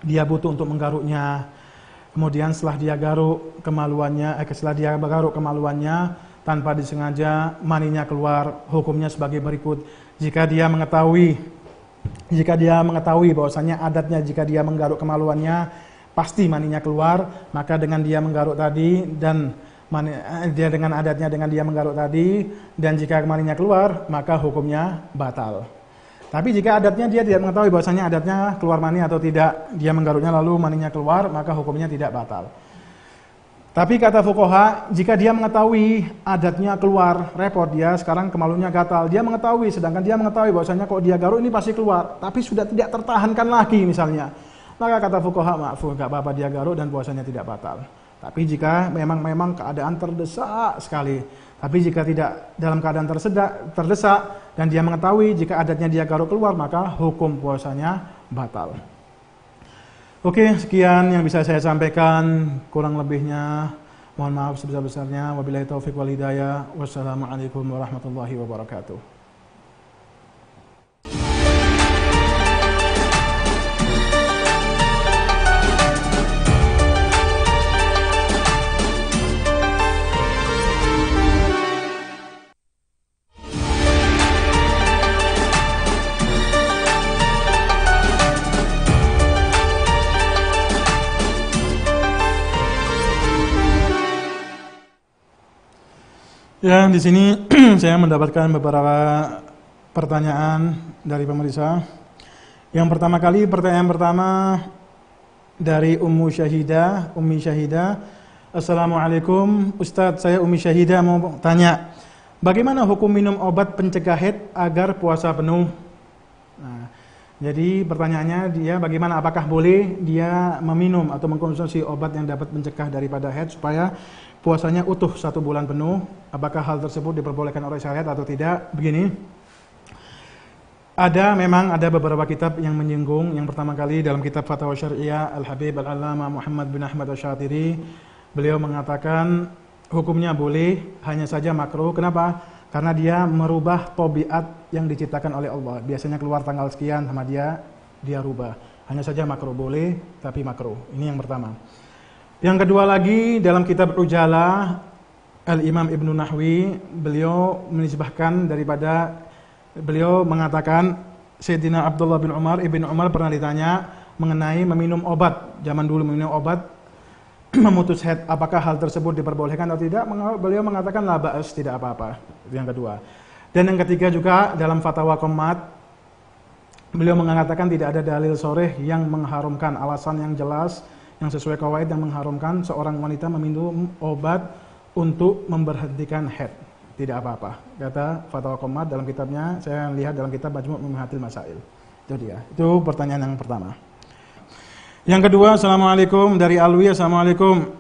S1: dia butuh untuk menggaruknya. Kemudian setelah dia garuk kemaluannya tanpa disengaja maninya keluar, hukumnya sebagai berikut. Jika dia mengetahui bahwasanya adatnya jika dia menggaruk kemaluannya pasti maninya keluar, maka dengan dia menggaruk tadi dan dia dengan adatnya dengan dia menggaruk tadi dan jika maninya keluar maka hukumnya batal. Tapi jika adatnya dia tidak mengetahui bahwasanya adatnya keluar mani atau tidak, dia menggaruknya lalu maninya keluar, maka hukumnya tidak batal. Tapi kata fuqaha, jika dia mengetahui adatnya keluar, repot dia sekarang kemaluannya gatal, dia mengetahui, sedangkan dia mengetahui bahwasanya kalau dia garuk ini pasti keluar, tapi sudah tidak tertahankan lagi misalnya, maka kata fuqaha maaf, enggak apa-apa dia garuk dan puasanya tidak batal. Tapi jika memang keadaan terdesak sekali, tapi jika tidak dalam keadaan terdesak dan dia mengetahui jika adatnya dia garuk keluar, maka hukum puasanya batal. Oke, sekian yang bisa saya sampaikan, kurang lebihnya mohon maaf sebesar-besarnya. Wabillahi taufiq wal hidayah. Wassalamualaikum warahmatullahi wabarakatuh. Ya, di sini saya mendapatkan beberapa pertanyaan dari pemirsa. Yang pertama kali, pertanyaan pertama dari Ummi Syahidah. Assalamualaikum, Ustadz, saya Ummi Syahidah mau tanya, bagaimana hukum minum obat pencegah haid agar puasa penuh? Nah, jadi pertanyaannya dia bagaimana, apakah boleh dia meminum atau mengkonsumsi obat yang dapat mencegah daripada haid supaya puasanya utuh 1 bulan penuh? Apakah hal tersebut diperbolehkan oleh syariat atau tidak? Begini, memang ada beberapa kitab yang menyinggung. Yang pertama kali dalam kitab Fatwa Syariah Al-Habib Al-Allamah Muhammad bin Ahmad Asy-Syatiri, beliau mengatakan hukumnya boleh, hanya saja makruh. Kenapa? Karena dia merubah tabiat yang diciptakan oleh Allah. Biasanya keluar tanggal sekian sama dia rubah. Hanya saja makruh, boleh tapi makruh. Ini yang pertama. Yang kedua lagi, dalam kitab Ujalah Al-Imam Ibnu Nahwi, beliau menisbahkan beliau mengatakan Sayyidina Abdullah bin Umar, Ibnu Umar pernah ditanya mengenai meminum obat. Zaman dulu meminum obat memutus haid, apakah hal tersebut diperbolehkan atau tidak? Beliau mengatakan la ba'as, tidak apa-apa. Itu yang kedua. Dan yang ketiga juga dalam Fatwa Qommat, beliau mengatakan tidak ada dalil sharih yang mengharumkan, alasan yang jelas yang sesuai qawaid yang mengharumkan seorang wanita meminum obat untuk memberhentikan haid. Tidak apa-apa, kata Fatwa Qommat dalam kitabnya. Saya lihat dalam kitab Majmu' Muhammadil Masail. Itu dia. Itu pertanyaan yang pertama. Yang kedua, Assalamualaikum, dari Alwi. Assalamualaikum,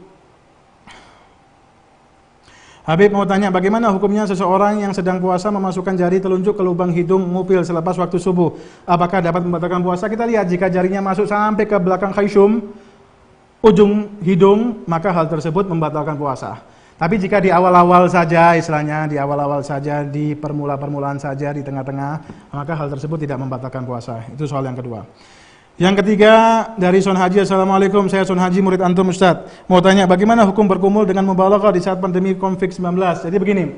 S1: Habib mau tanya, bagaimana hukumnya seseorang yang sedang puasa memasukkan jari telunjuk ke lubang hidung ngupil selepas waktu subuh? Apakah dapat membatalkan puasa? Kita lihat, jika jarinya masuk sampai ke belakang khaysum, ujung hidung, maka hal tersebut membatalkan puasa. Tapi jika di awal-awal saja, istilahnya di awal-awal saja, di permulaan saja, di tengah-tengah, maka hal tersebut tidak membatalkan puasa. Itu soal yang kedua. Yang ketiga dari Son Haji. Assalamualaikum, saya Son Haji, murid antum Ustaz. Mau tanya, bagaimana hukum berkumur dengan mubalaghah di saat pandemi COVID-19? Jadi begini,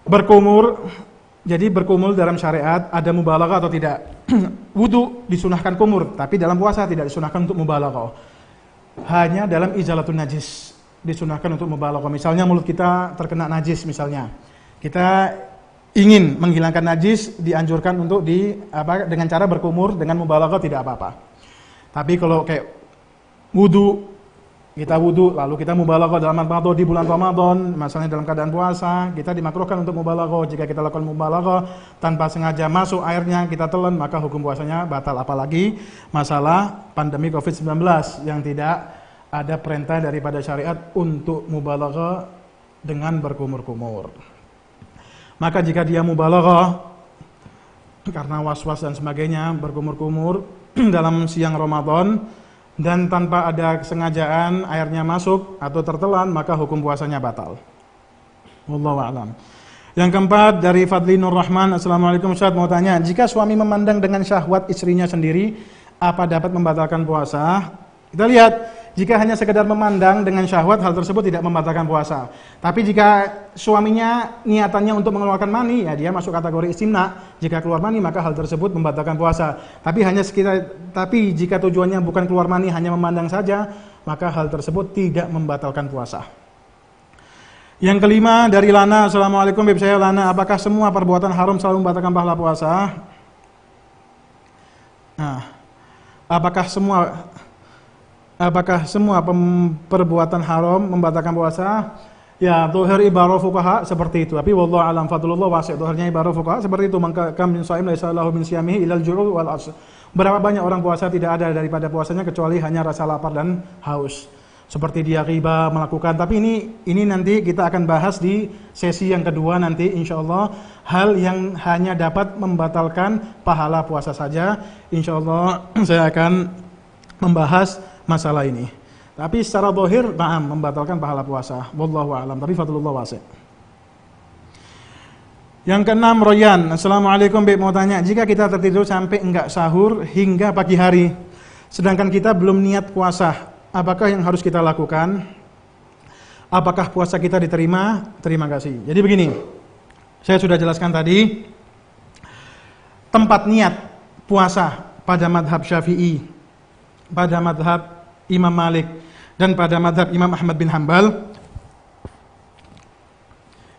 S1: berkumur dalam syariat ada mubalaghah atau tidak? Wudu disunahkan kumur, tapi dalam puasa tidak disunahkan untuk mubalaghah. Hanya dalam izalatun najis disunahkan untuk mubalaghah. Misalnya mulut kita terkena najis, misalnya kita ingin menghilangkan najis, dianjurkan untuk dengan cara berkumur dengan mubalaghah, tidak apa-apa. Tapi kalau kayak wudu, kita wudu lalu kita mubalaghah dalam Ramadan, di bulan Ramadan, misalnya dalam keadaan puasa, kita dimakruhkan untuk mubalaghah. Jika kita lakukan mubalaghah tanpa sengaja masuk airnya, kita telan, maka hukum puasanya batal. Apalagi masalah pandemi COVID-19 yang tidak ada perintah daripada syariat untuk mubalaghah dengan berkumur-kumur. Maka jika dia mubalaghah karena was-was dan sebagainya, berkumur-kumur dalam siang Ramadan dan tanpa ada kesengajaan airnya masuk atau tertelan, maka hukum puasanya batal. Wallahu a'lam. Yang keempat dari Fadli Nur Rahman. Assalamualaikum Ustaz, mau tanya, jika suami memandang dengan syahwat istrinya sendiri, apa dapat membatalkan puasa? Kita lihat, jika hanya sekedar memandang dengan syahwat, hal tersebut tidak membatalkan puasa. Tapi jika suaminya niatannya untuk mengeluarkan mani, ya dia masuk kategori istimna. Jika keluar mani, maka hal tersebut membatalkan puasa. Tapi jika tujuannya bukan keluar mani, hanya memandang saja, maka hal tersebut tidak membatalkan puasa. Yang kelima dari Lana. Assalamualaikum, Bib, saya Lana. Apakah semua perbuatan haram selalu membatalkan pahala puasa? Nah, apakah semua perbuatan haram membatalkan puasa? Ya, zahir ibarah fuqaha seperti itu. Tapi wallahu alam, fadlullah wasi'. Zahirnya ibarah fuqaha seperti itu. Maka kam min shaim laisa lahu min siyamihi ilal ju'u wal 'atsy. Berapa banyak orang puasa tidak ada daripada puasanya kecuali hanya rasa lapar dan haus. Seperti dia riba melakukan. Tapi ini nanti kita akan bahas di sesi yang kedua nanti insyaallah, hal yang hanya dapat membatalkan pahala puasa saja. Insyaallah saya akan membahas masalah ini. Tapi secara zahir, na'am, membatalkan pahala puasa. Wallahu a'lam. Tapi fadlullah wasi'. Yang keenam, Royan. Assalamualaikum, Bib, mau tanya, jika kita tertidur sampai enggak sahur hingga pagi hari, sedangkan kita belum niat puasa, apakah yang harus kita lakukan? Apakah puasa kita diterima? Terima kasih. Jadi begini, saya sudah jelaskan tadi, tempat niat puasa pada madhab Syafi'i, pada madhab Imam Malik, dan pada madhab Imam Ahmad bin Hanbal,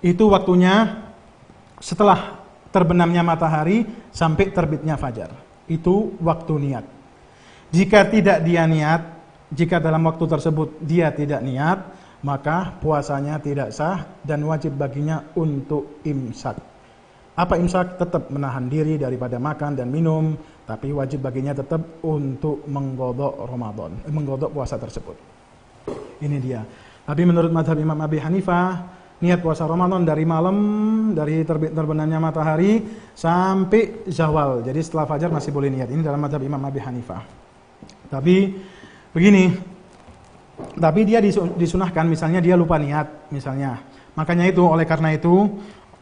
S1: Itu waktunya setelah terbenamnya matahari sampai terbitnya fajar. Itu waktu niat. Jika tidak dia niat, jika dalam waktu tersebut dia tidak niat, maka puasanya tidak sah dan wajib baginya untuk imsak. Apa imsak? Tetap menahan diri daripada makan dan minum, tapi wajib baginya tetap untuk menggodok Ramadan, menggodok puasa tersebut. Ini dia. Tapi menurut mazhab Imam Abi Hanifah, niat puasa Ramadan dari malam, dari terbenamnya matahari sampai zawal. Jadi setelah fajar masih boleh niat. Ini dalam mazhab Imam Abi Hanifah. Tapi begini, tapi dia disunahkan, misalnya dia lupa niat, misalnya. Makanya itu, oleh karena itu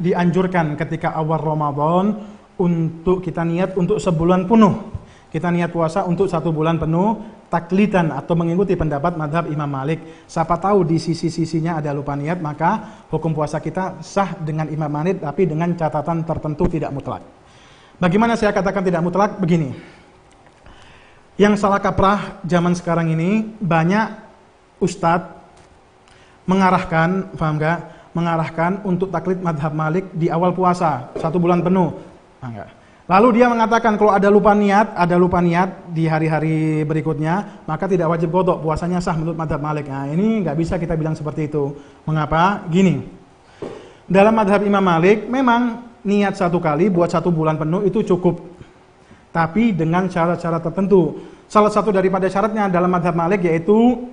S1: dianjurkan ketika awal Ramadan untuk kita niat untuk sebulan penuh. Kita niat puasa untuk 1 bulan penuh, taklidan atau mengikuti pendapat mazhab Imam Malik. Siapa tahu di sisi-sisinya ada lupa niat, maka hukum puasa kita sah dengan Imam Malik, tapi dengan catatan tertentu tidak mutlak. Bagaimana saya katakan tidak mutlak? Begini, yang salah kaprah zaman sekarang ini, banyak ustadz mengarahkan, paham gak? Mengarahkan untuk taklid mazhab Malik di awal puasa, 1 bulan penuh. Enggak. Lalu dia mengatakan kalau ada lupa niat di hari-hari berikutnya, maka tidak wajib qadha, puasanya sah menurut mazhab Malik. Nah, ini nggak bisa kita bilang seperti itu. Mengapa? Gini. Dalam mazhab Imam Malik memang niat 1 kali buat 1 bulan penuh itu cukup. Tapi dengan syarat-syarat tertentu. Salah satu daripada syaratnya dalam mazhab Malik yaitu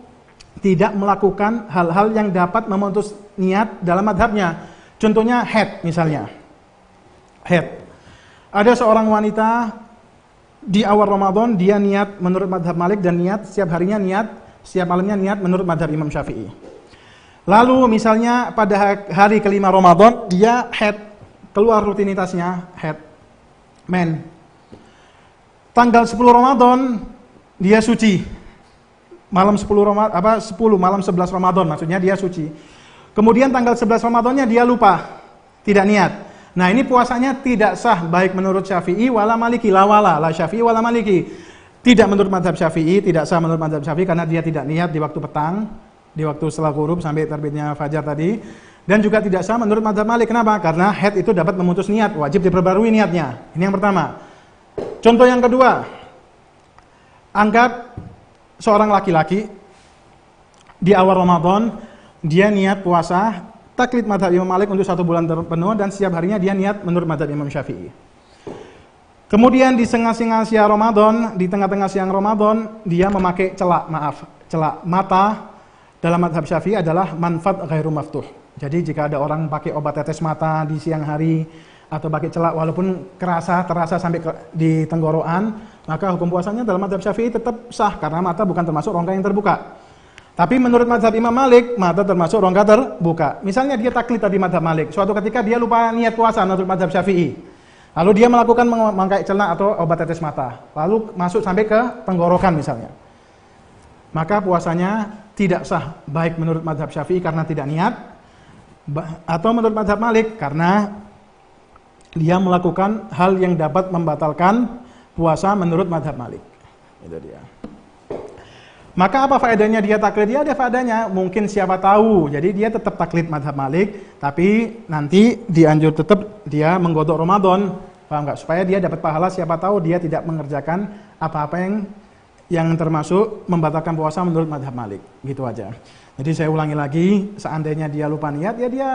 S1: tidak melakukan hal-hal yang dapat memutus niat dalam mazhabnya. Contohnya haid misalnya. Haid. Ada seorang wanita di awal Ramadan, dia niat menurut mazhab Malik dan niat setiap harinya niat, setiap malamnya niat menurut mazhab Imam Syafi'i. Lalu misalnya pada hari kelima Ramadan, dia haid, keluar rutinitasnya haid, men. Tanggal 10 Ramadan dia suci. Malam 10 malam 11 Ramadan maksudnya dia suci. Kemudian tanggal 11 Ramadannya dia lupa, tidak niat. Nah, ini puasanya tidak sah baik menurut Syafi'i wala Maliki, la Syafi'i wala Maliki. Tidak menurut mazhab Syafi'i, tidak sah menurut mazhab Syafi'i karena dia tidak niat di waktu petang, di waktu setelah ghurub sampai terbitnya fajar tadi. Dan juga tidak sah menurut mazhab Malik. Kenapa? Karena haid itu dapat memutus niat, wajib diperbarui niatnya. Ini yang pertama. Contoh yang kedua, anggap seorang laki-laki di awal Ramadan dia niat puasa taklid mazhab Imam Malik untuk 1 bulan penuh dan setiap harinya dia niat menurut mazhab Imam Syafi'i. Kemudian di tengah-tengah siang Ramadan, di tengah-tengah siang Ramadan dia memakai celak mata dalam mazhab Syafi'i adalah manfaat ghairu maftuh. Jadi jika ada orang pakai obat tetes mata di siang hari atau pakai celak walaupun terasa sampai di tenggorokan, maka hukum puasanya dalam mazhab Syafi'i tetap sah karena mata bukan termasuk rongga yang terbuka. Tapi menurut mazhab Imam Malik, mata termasuk rongga terbuka. Misalnya dia taklid tadi mazhab Malik, suatu ketika dia lupa niat puasa menurut mazhab Syafi'i. Lalu dia melakukan memakai celak atau obat tetes mata, lalu masuk sampai ke tenggorokan misalnya. Maka puasanya tidak sah baik menurut mazhab Syafi'i karena tidak niat, atau menurut mazhab Malik karena dia melakukan hal yang dapat membatalkan puasa menurut mazhab Malik. Itu dia. Maka apa faedahnya dia taklid? Dia ada faedahnya, mungkin siapa tahu. Jadi dia tetap taklid mazhab Malik, tapi nanti dianjur tetap dia menggodok Ramadan. Paham enggak? Supaya dia dapat pahala, siapa tahu dia tidak mengerjakan apa-apa yang termasuk membatalkan puasa menurut mazhab Malik. Gitu aja. Jadi saya ulangi lagi, seandainya dia lupa niat, ya dia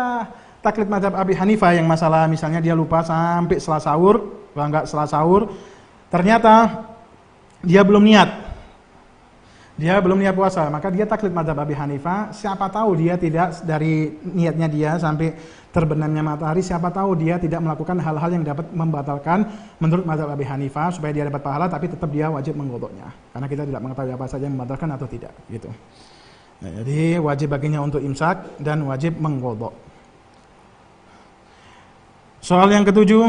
S1: taklid mazhab Abi Hanifah yang masalah misalnya dia lupa sampai setelah sahur, paham enggak? Setelah sahur, ternyata dia belum niat. Dia belum niat puasa, maka dia taklid mazhab Abi Hanifah. Siapa tahu dia tidak dari niatnya dia sampai terbenamnya matahari, siapa tahu dia tidak melakukan hal-hal yang dapat membatalkan menurut mazhab Abi Hanifah supaya dia dapat pahala, tapi tetap dia wajib menggodoknya. Karena kita tidak mengetahui apa saja yang membatalkan atau tidak, gitu. Nah, jadi wajib baginya untuk imsak dan wajib menggodok. Soal yang ketujuh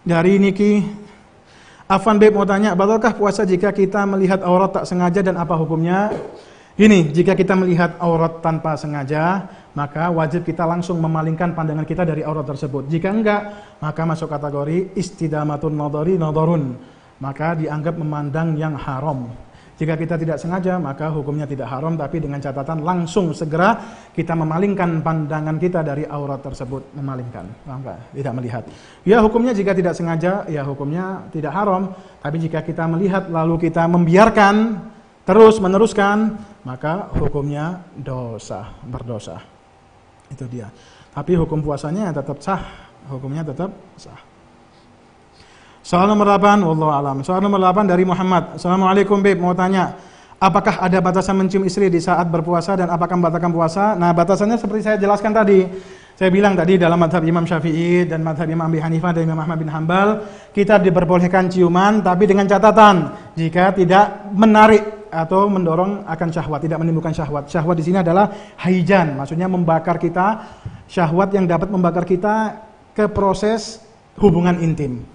S1: dari Niki. Afan Beb mau tanya, batalkah puasa jika kita melihat aurat tak sengaja dan apa hukumnya? Gini, jika kita melihat aurat tanpa sengaja, maka wajib kita langsung memalingkan pandangan kita dari aurat tersebut. Jika enggak, maka masuk kategori istidamatun nadari nadarun. Maka dianggap memandang yang haram. Jika kita tidak sengaja, maka hukumnya tidak haram, tapi dengan catatan langsung segera kita memalingkan pandangan kita dari aurat tersebut, memalingkan, tidak melihat. Ya hukumnya jika tidak sengaja, ya hukumnya tidak haram, tapi jika kita melihat lalu kita membiarkan, terus meneruskan, maka hukumnya dosa, berdosa. Itu dia. Tapi hukum puasanya tetap sah, hukumnya tetap sah. Soal nomor 8, wallahu alam. Soal nomor 8 dari Muhammad. Assalamualaikum Beb, mau tanya, apakah ada batasan mencium istri di saat berpuasa dan apakah membatalkan puasa? Nah, batasannya seperti saya jelaskan tadi. Saya bilang tadi dalam mazhab Imam Syafi'i dan mazhab Imam Abi Hanifah dan Imam Ahmad bin Hanbal, kita diperbolehkan ciuman tapi dengan catatan jika tidak menarik atau mendorong akan syahwat, tidak menimbulkan syahwat. Syahwat di sini adalah haijan, maksudnya membakar kita, syahwat yang dapat membakar kita ke proses hubungan intim.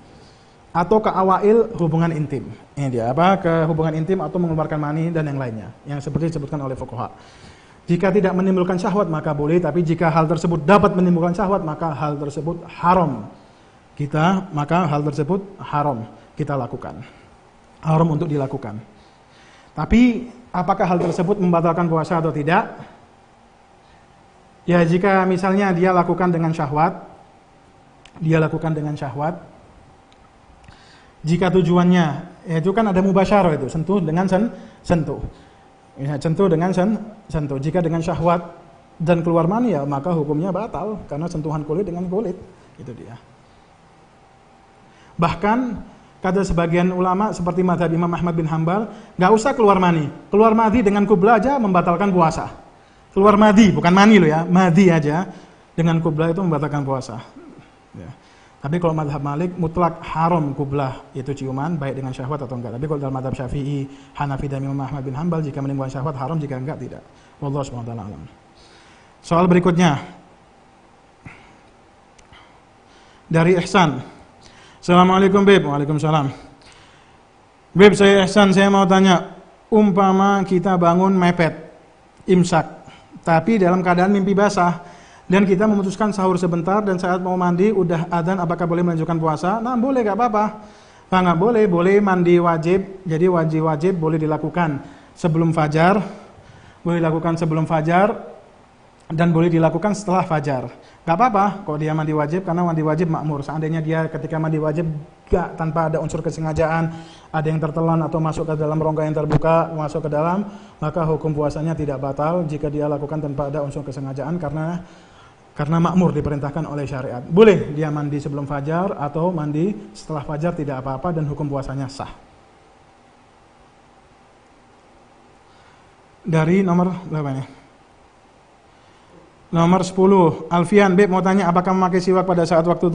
S1: Atau ke awail hubungan intim. Ini dia apa? Ke hubungan intim atau mengeluarkan mani dan yang lainnya yang seperti disebutkan oleh fuqaha. Jika tidak menimbulkan syahwat maka boleh, tapi jika hal tersebut dapat menimbulkan syahwat maka hal tersebut haram. Maka hal tersebut haram kita lakukan. Haram untuk dilakukan. Tapi apakah hal tersebut membatalkan puasa atau tidak? Ya jika misalnya dia lakukan dengan syahwat, jika tujuannya, itu kan ada mubasyarah itu, sentuh dengan sentuh. Ya, sentuh dengan sentuh. Jika dengan syahwat dan keluar mani ya maka hukumnya batal karena sentuhan kulit dengan kulit. Itu dia. Bahkan kata sebagian ulama seperti mazhab Imam Ahmad bin Hanbal, nggak usah keluar mani. Keluar madi dengan kubla aja membatalkan puasa. Keluar madi, bukan mani loh ya, madi aja dengan kubla itu membatalkan puasa. Ya. Tapi kalau mazhab Malik mutlak haram kublah itu ciuman baik dengan syahwat atau enggak. Tapi kalau dalam mazhab Syafi'i, Hanafi dan Imam Ahmad bin Hanbal jika menimbulkan syahwat haram, jika enggak tidak. Wallahu subhanahu wa ta'ala alam. Soal berikutnya dari Ihsan. Assalamualaikum Beb. Waalaikumsalam. Beb, saya Ihsan, saya mau tanya, umpama kita bangun mepet imsak tapi dalam keadaan mimpi basah dan kita memutuskan sahur sebentar dan saat mau mandi udah adzan, apakah boleh melanjutkan puasa? Nah boleh, gak apa-apa. Nah gak boleh, boleh mandi wajib. Jadi wajib boleh dilakukan sebelum fajar, boleh dilakukan sebelum fajar dan boleh dilakukan setelah fajar. Gak apa-apa kalau dia mandi wajib, karena mandi wajib makmur. Seandainya dia ketika mandi wajib gak, tanpa ada unsur kesengajaan, ada yang tertelan atau masuk ke dalam rongga yang terbuka, masuk ke dalam, maka hukum puasanya tidak batal jika dia lakukan tanpa ada unsur kesengajaan karena makmur diperintahkan oleh syariat. Boleh dia mandi sebelum fajar atau mandi setelah fajar, tidak apa-apa dan hukum puasanya sah. Dari nomor berapa nih? Nomor 10, Alfian, Beb mau tanya, apakah memakai siwak pada saat waktu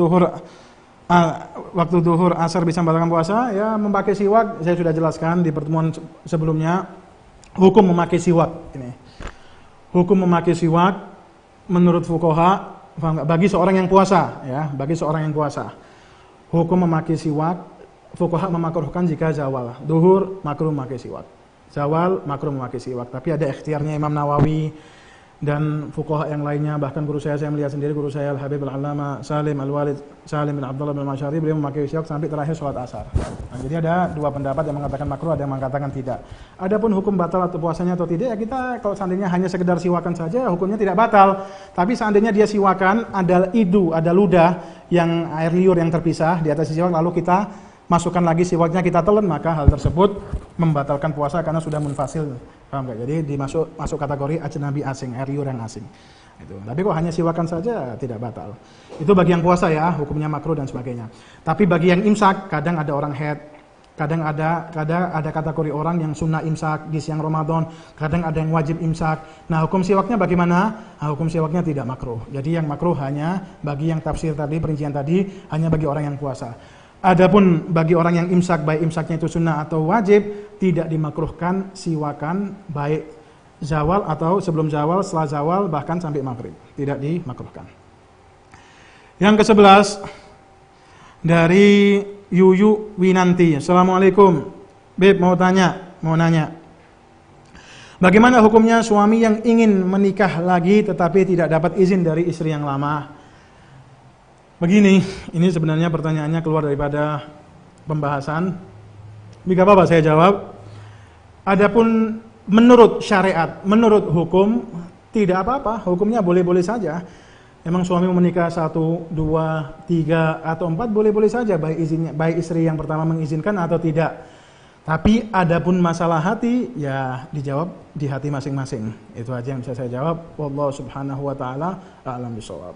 S1: duhur asar bisa membatalkan puasa? Ya, memakai siwak saya sudah jelaskan di pertemuan sebelumnya. Hukum memakai siwak ini. Hukum memakai siwak menurut fuqaha bagi seorang yang puasa, ya, bagi seorang yang puasa. Hukum memakai siwak, fuqaha memakruhkan jika zawal. Duhur makruh memakai siwak. Zawal makruh memakai siwak, tapi ada ikhtiarnya Imam Nawawi dan fuqaha yang lainnya, bahkan guru saya melihat sendiri, guru saya Al-Habib Al-Allama Salim Al-Walid Salim bin Abdullah bin Al-Masyari, beliau memakai siwak sampai terakhir sholat asar. Nah, jadi ada dua pendapat yang mengatakan makruh, ada yang mengatakan tidak. Adapun hukum batal atau puasanya atau tidak, ya kita kalau seandainya hanya sekedar siwakan saja, hukumnya tidak batal. Tapi seandainya dia siwakan, ada ludah yang air liur yang terpisah di atas siwak, lalu kita masukkan lagi siwaknya, kita telan, maka hal tersebut membatalkan puasa karena sudah munfasil. Paham gak? Jadi masuk kategori ajnabi asing, air liur yang asing. Itu. Tapi kok hanya siwakan saja tidak batal. Itu bagi yang puasa ya, hukumnya makruh dan sebagainya. Tapi bagi yang imsak, kadang ada orang haid, kadang ada kategori orang yang sunnah imsak di siang Ramadan, kadang ada yang wajib imsak. Nah, hukum siwaknya bagaimana? Nah, hukum siwaknya tidak makruh. Jadi yang makruh hanya bagi yang tafsir tadi, perincian tadi, hanya bagi orang yang puasa. Adapun bagi orang yang imsak, baik imsaknya itu sunnah atau wajib, tidak dimakruhkan siwakan baik zawal atau sebelum zawal, setelah zawal, bahkan sampai maghrib. Tidak dimakruhkan. Yang ke-11 dari Yuyu Winanti. Assalamualaikum. Beb mau nanya. Bagaimana hukumnya suami yang ingin menikah lagi tetapi tidak dapat izin dari istri yang lama? Begini, ini sebenarnya pertanyaannya keluar daripada pembahasan. Jika apa-apa saya jawab. Adapun menurut syariat, menurut hukum, tidak apa-apa, hukumnya boleh-boleh saja. Emang suami menikah 1, 2, 3, atau 4 boleh-boleh saja, baik istri yang pertama mengizinkan atau tidak. Tapi adapun masalah hati, ya dijawab di hati masing-masing. Itu aja yang bisa saya jawab. Wallahu subhanahu wa ta'ala a'lam bishawab.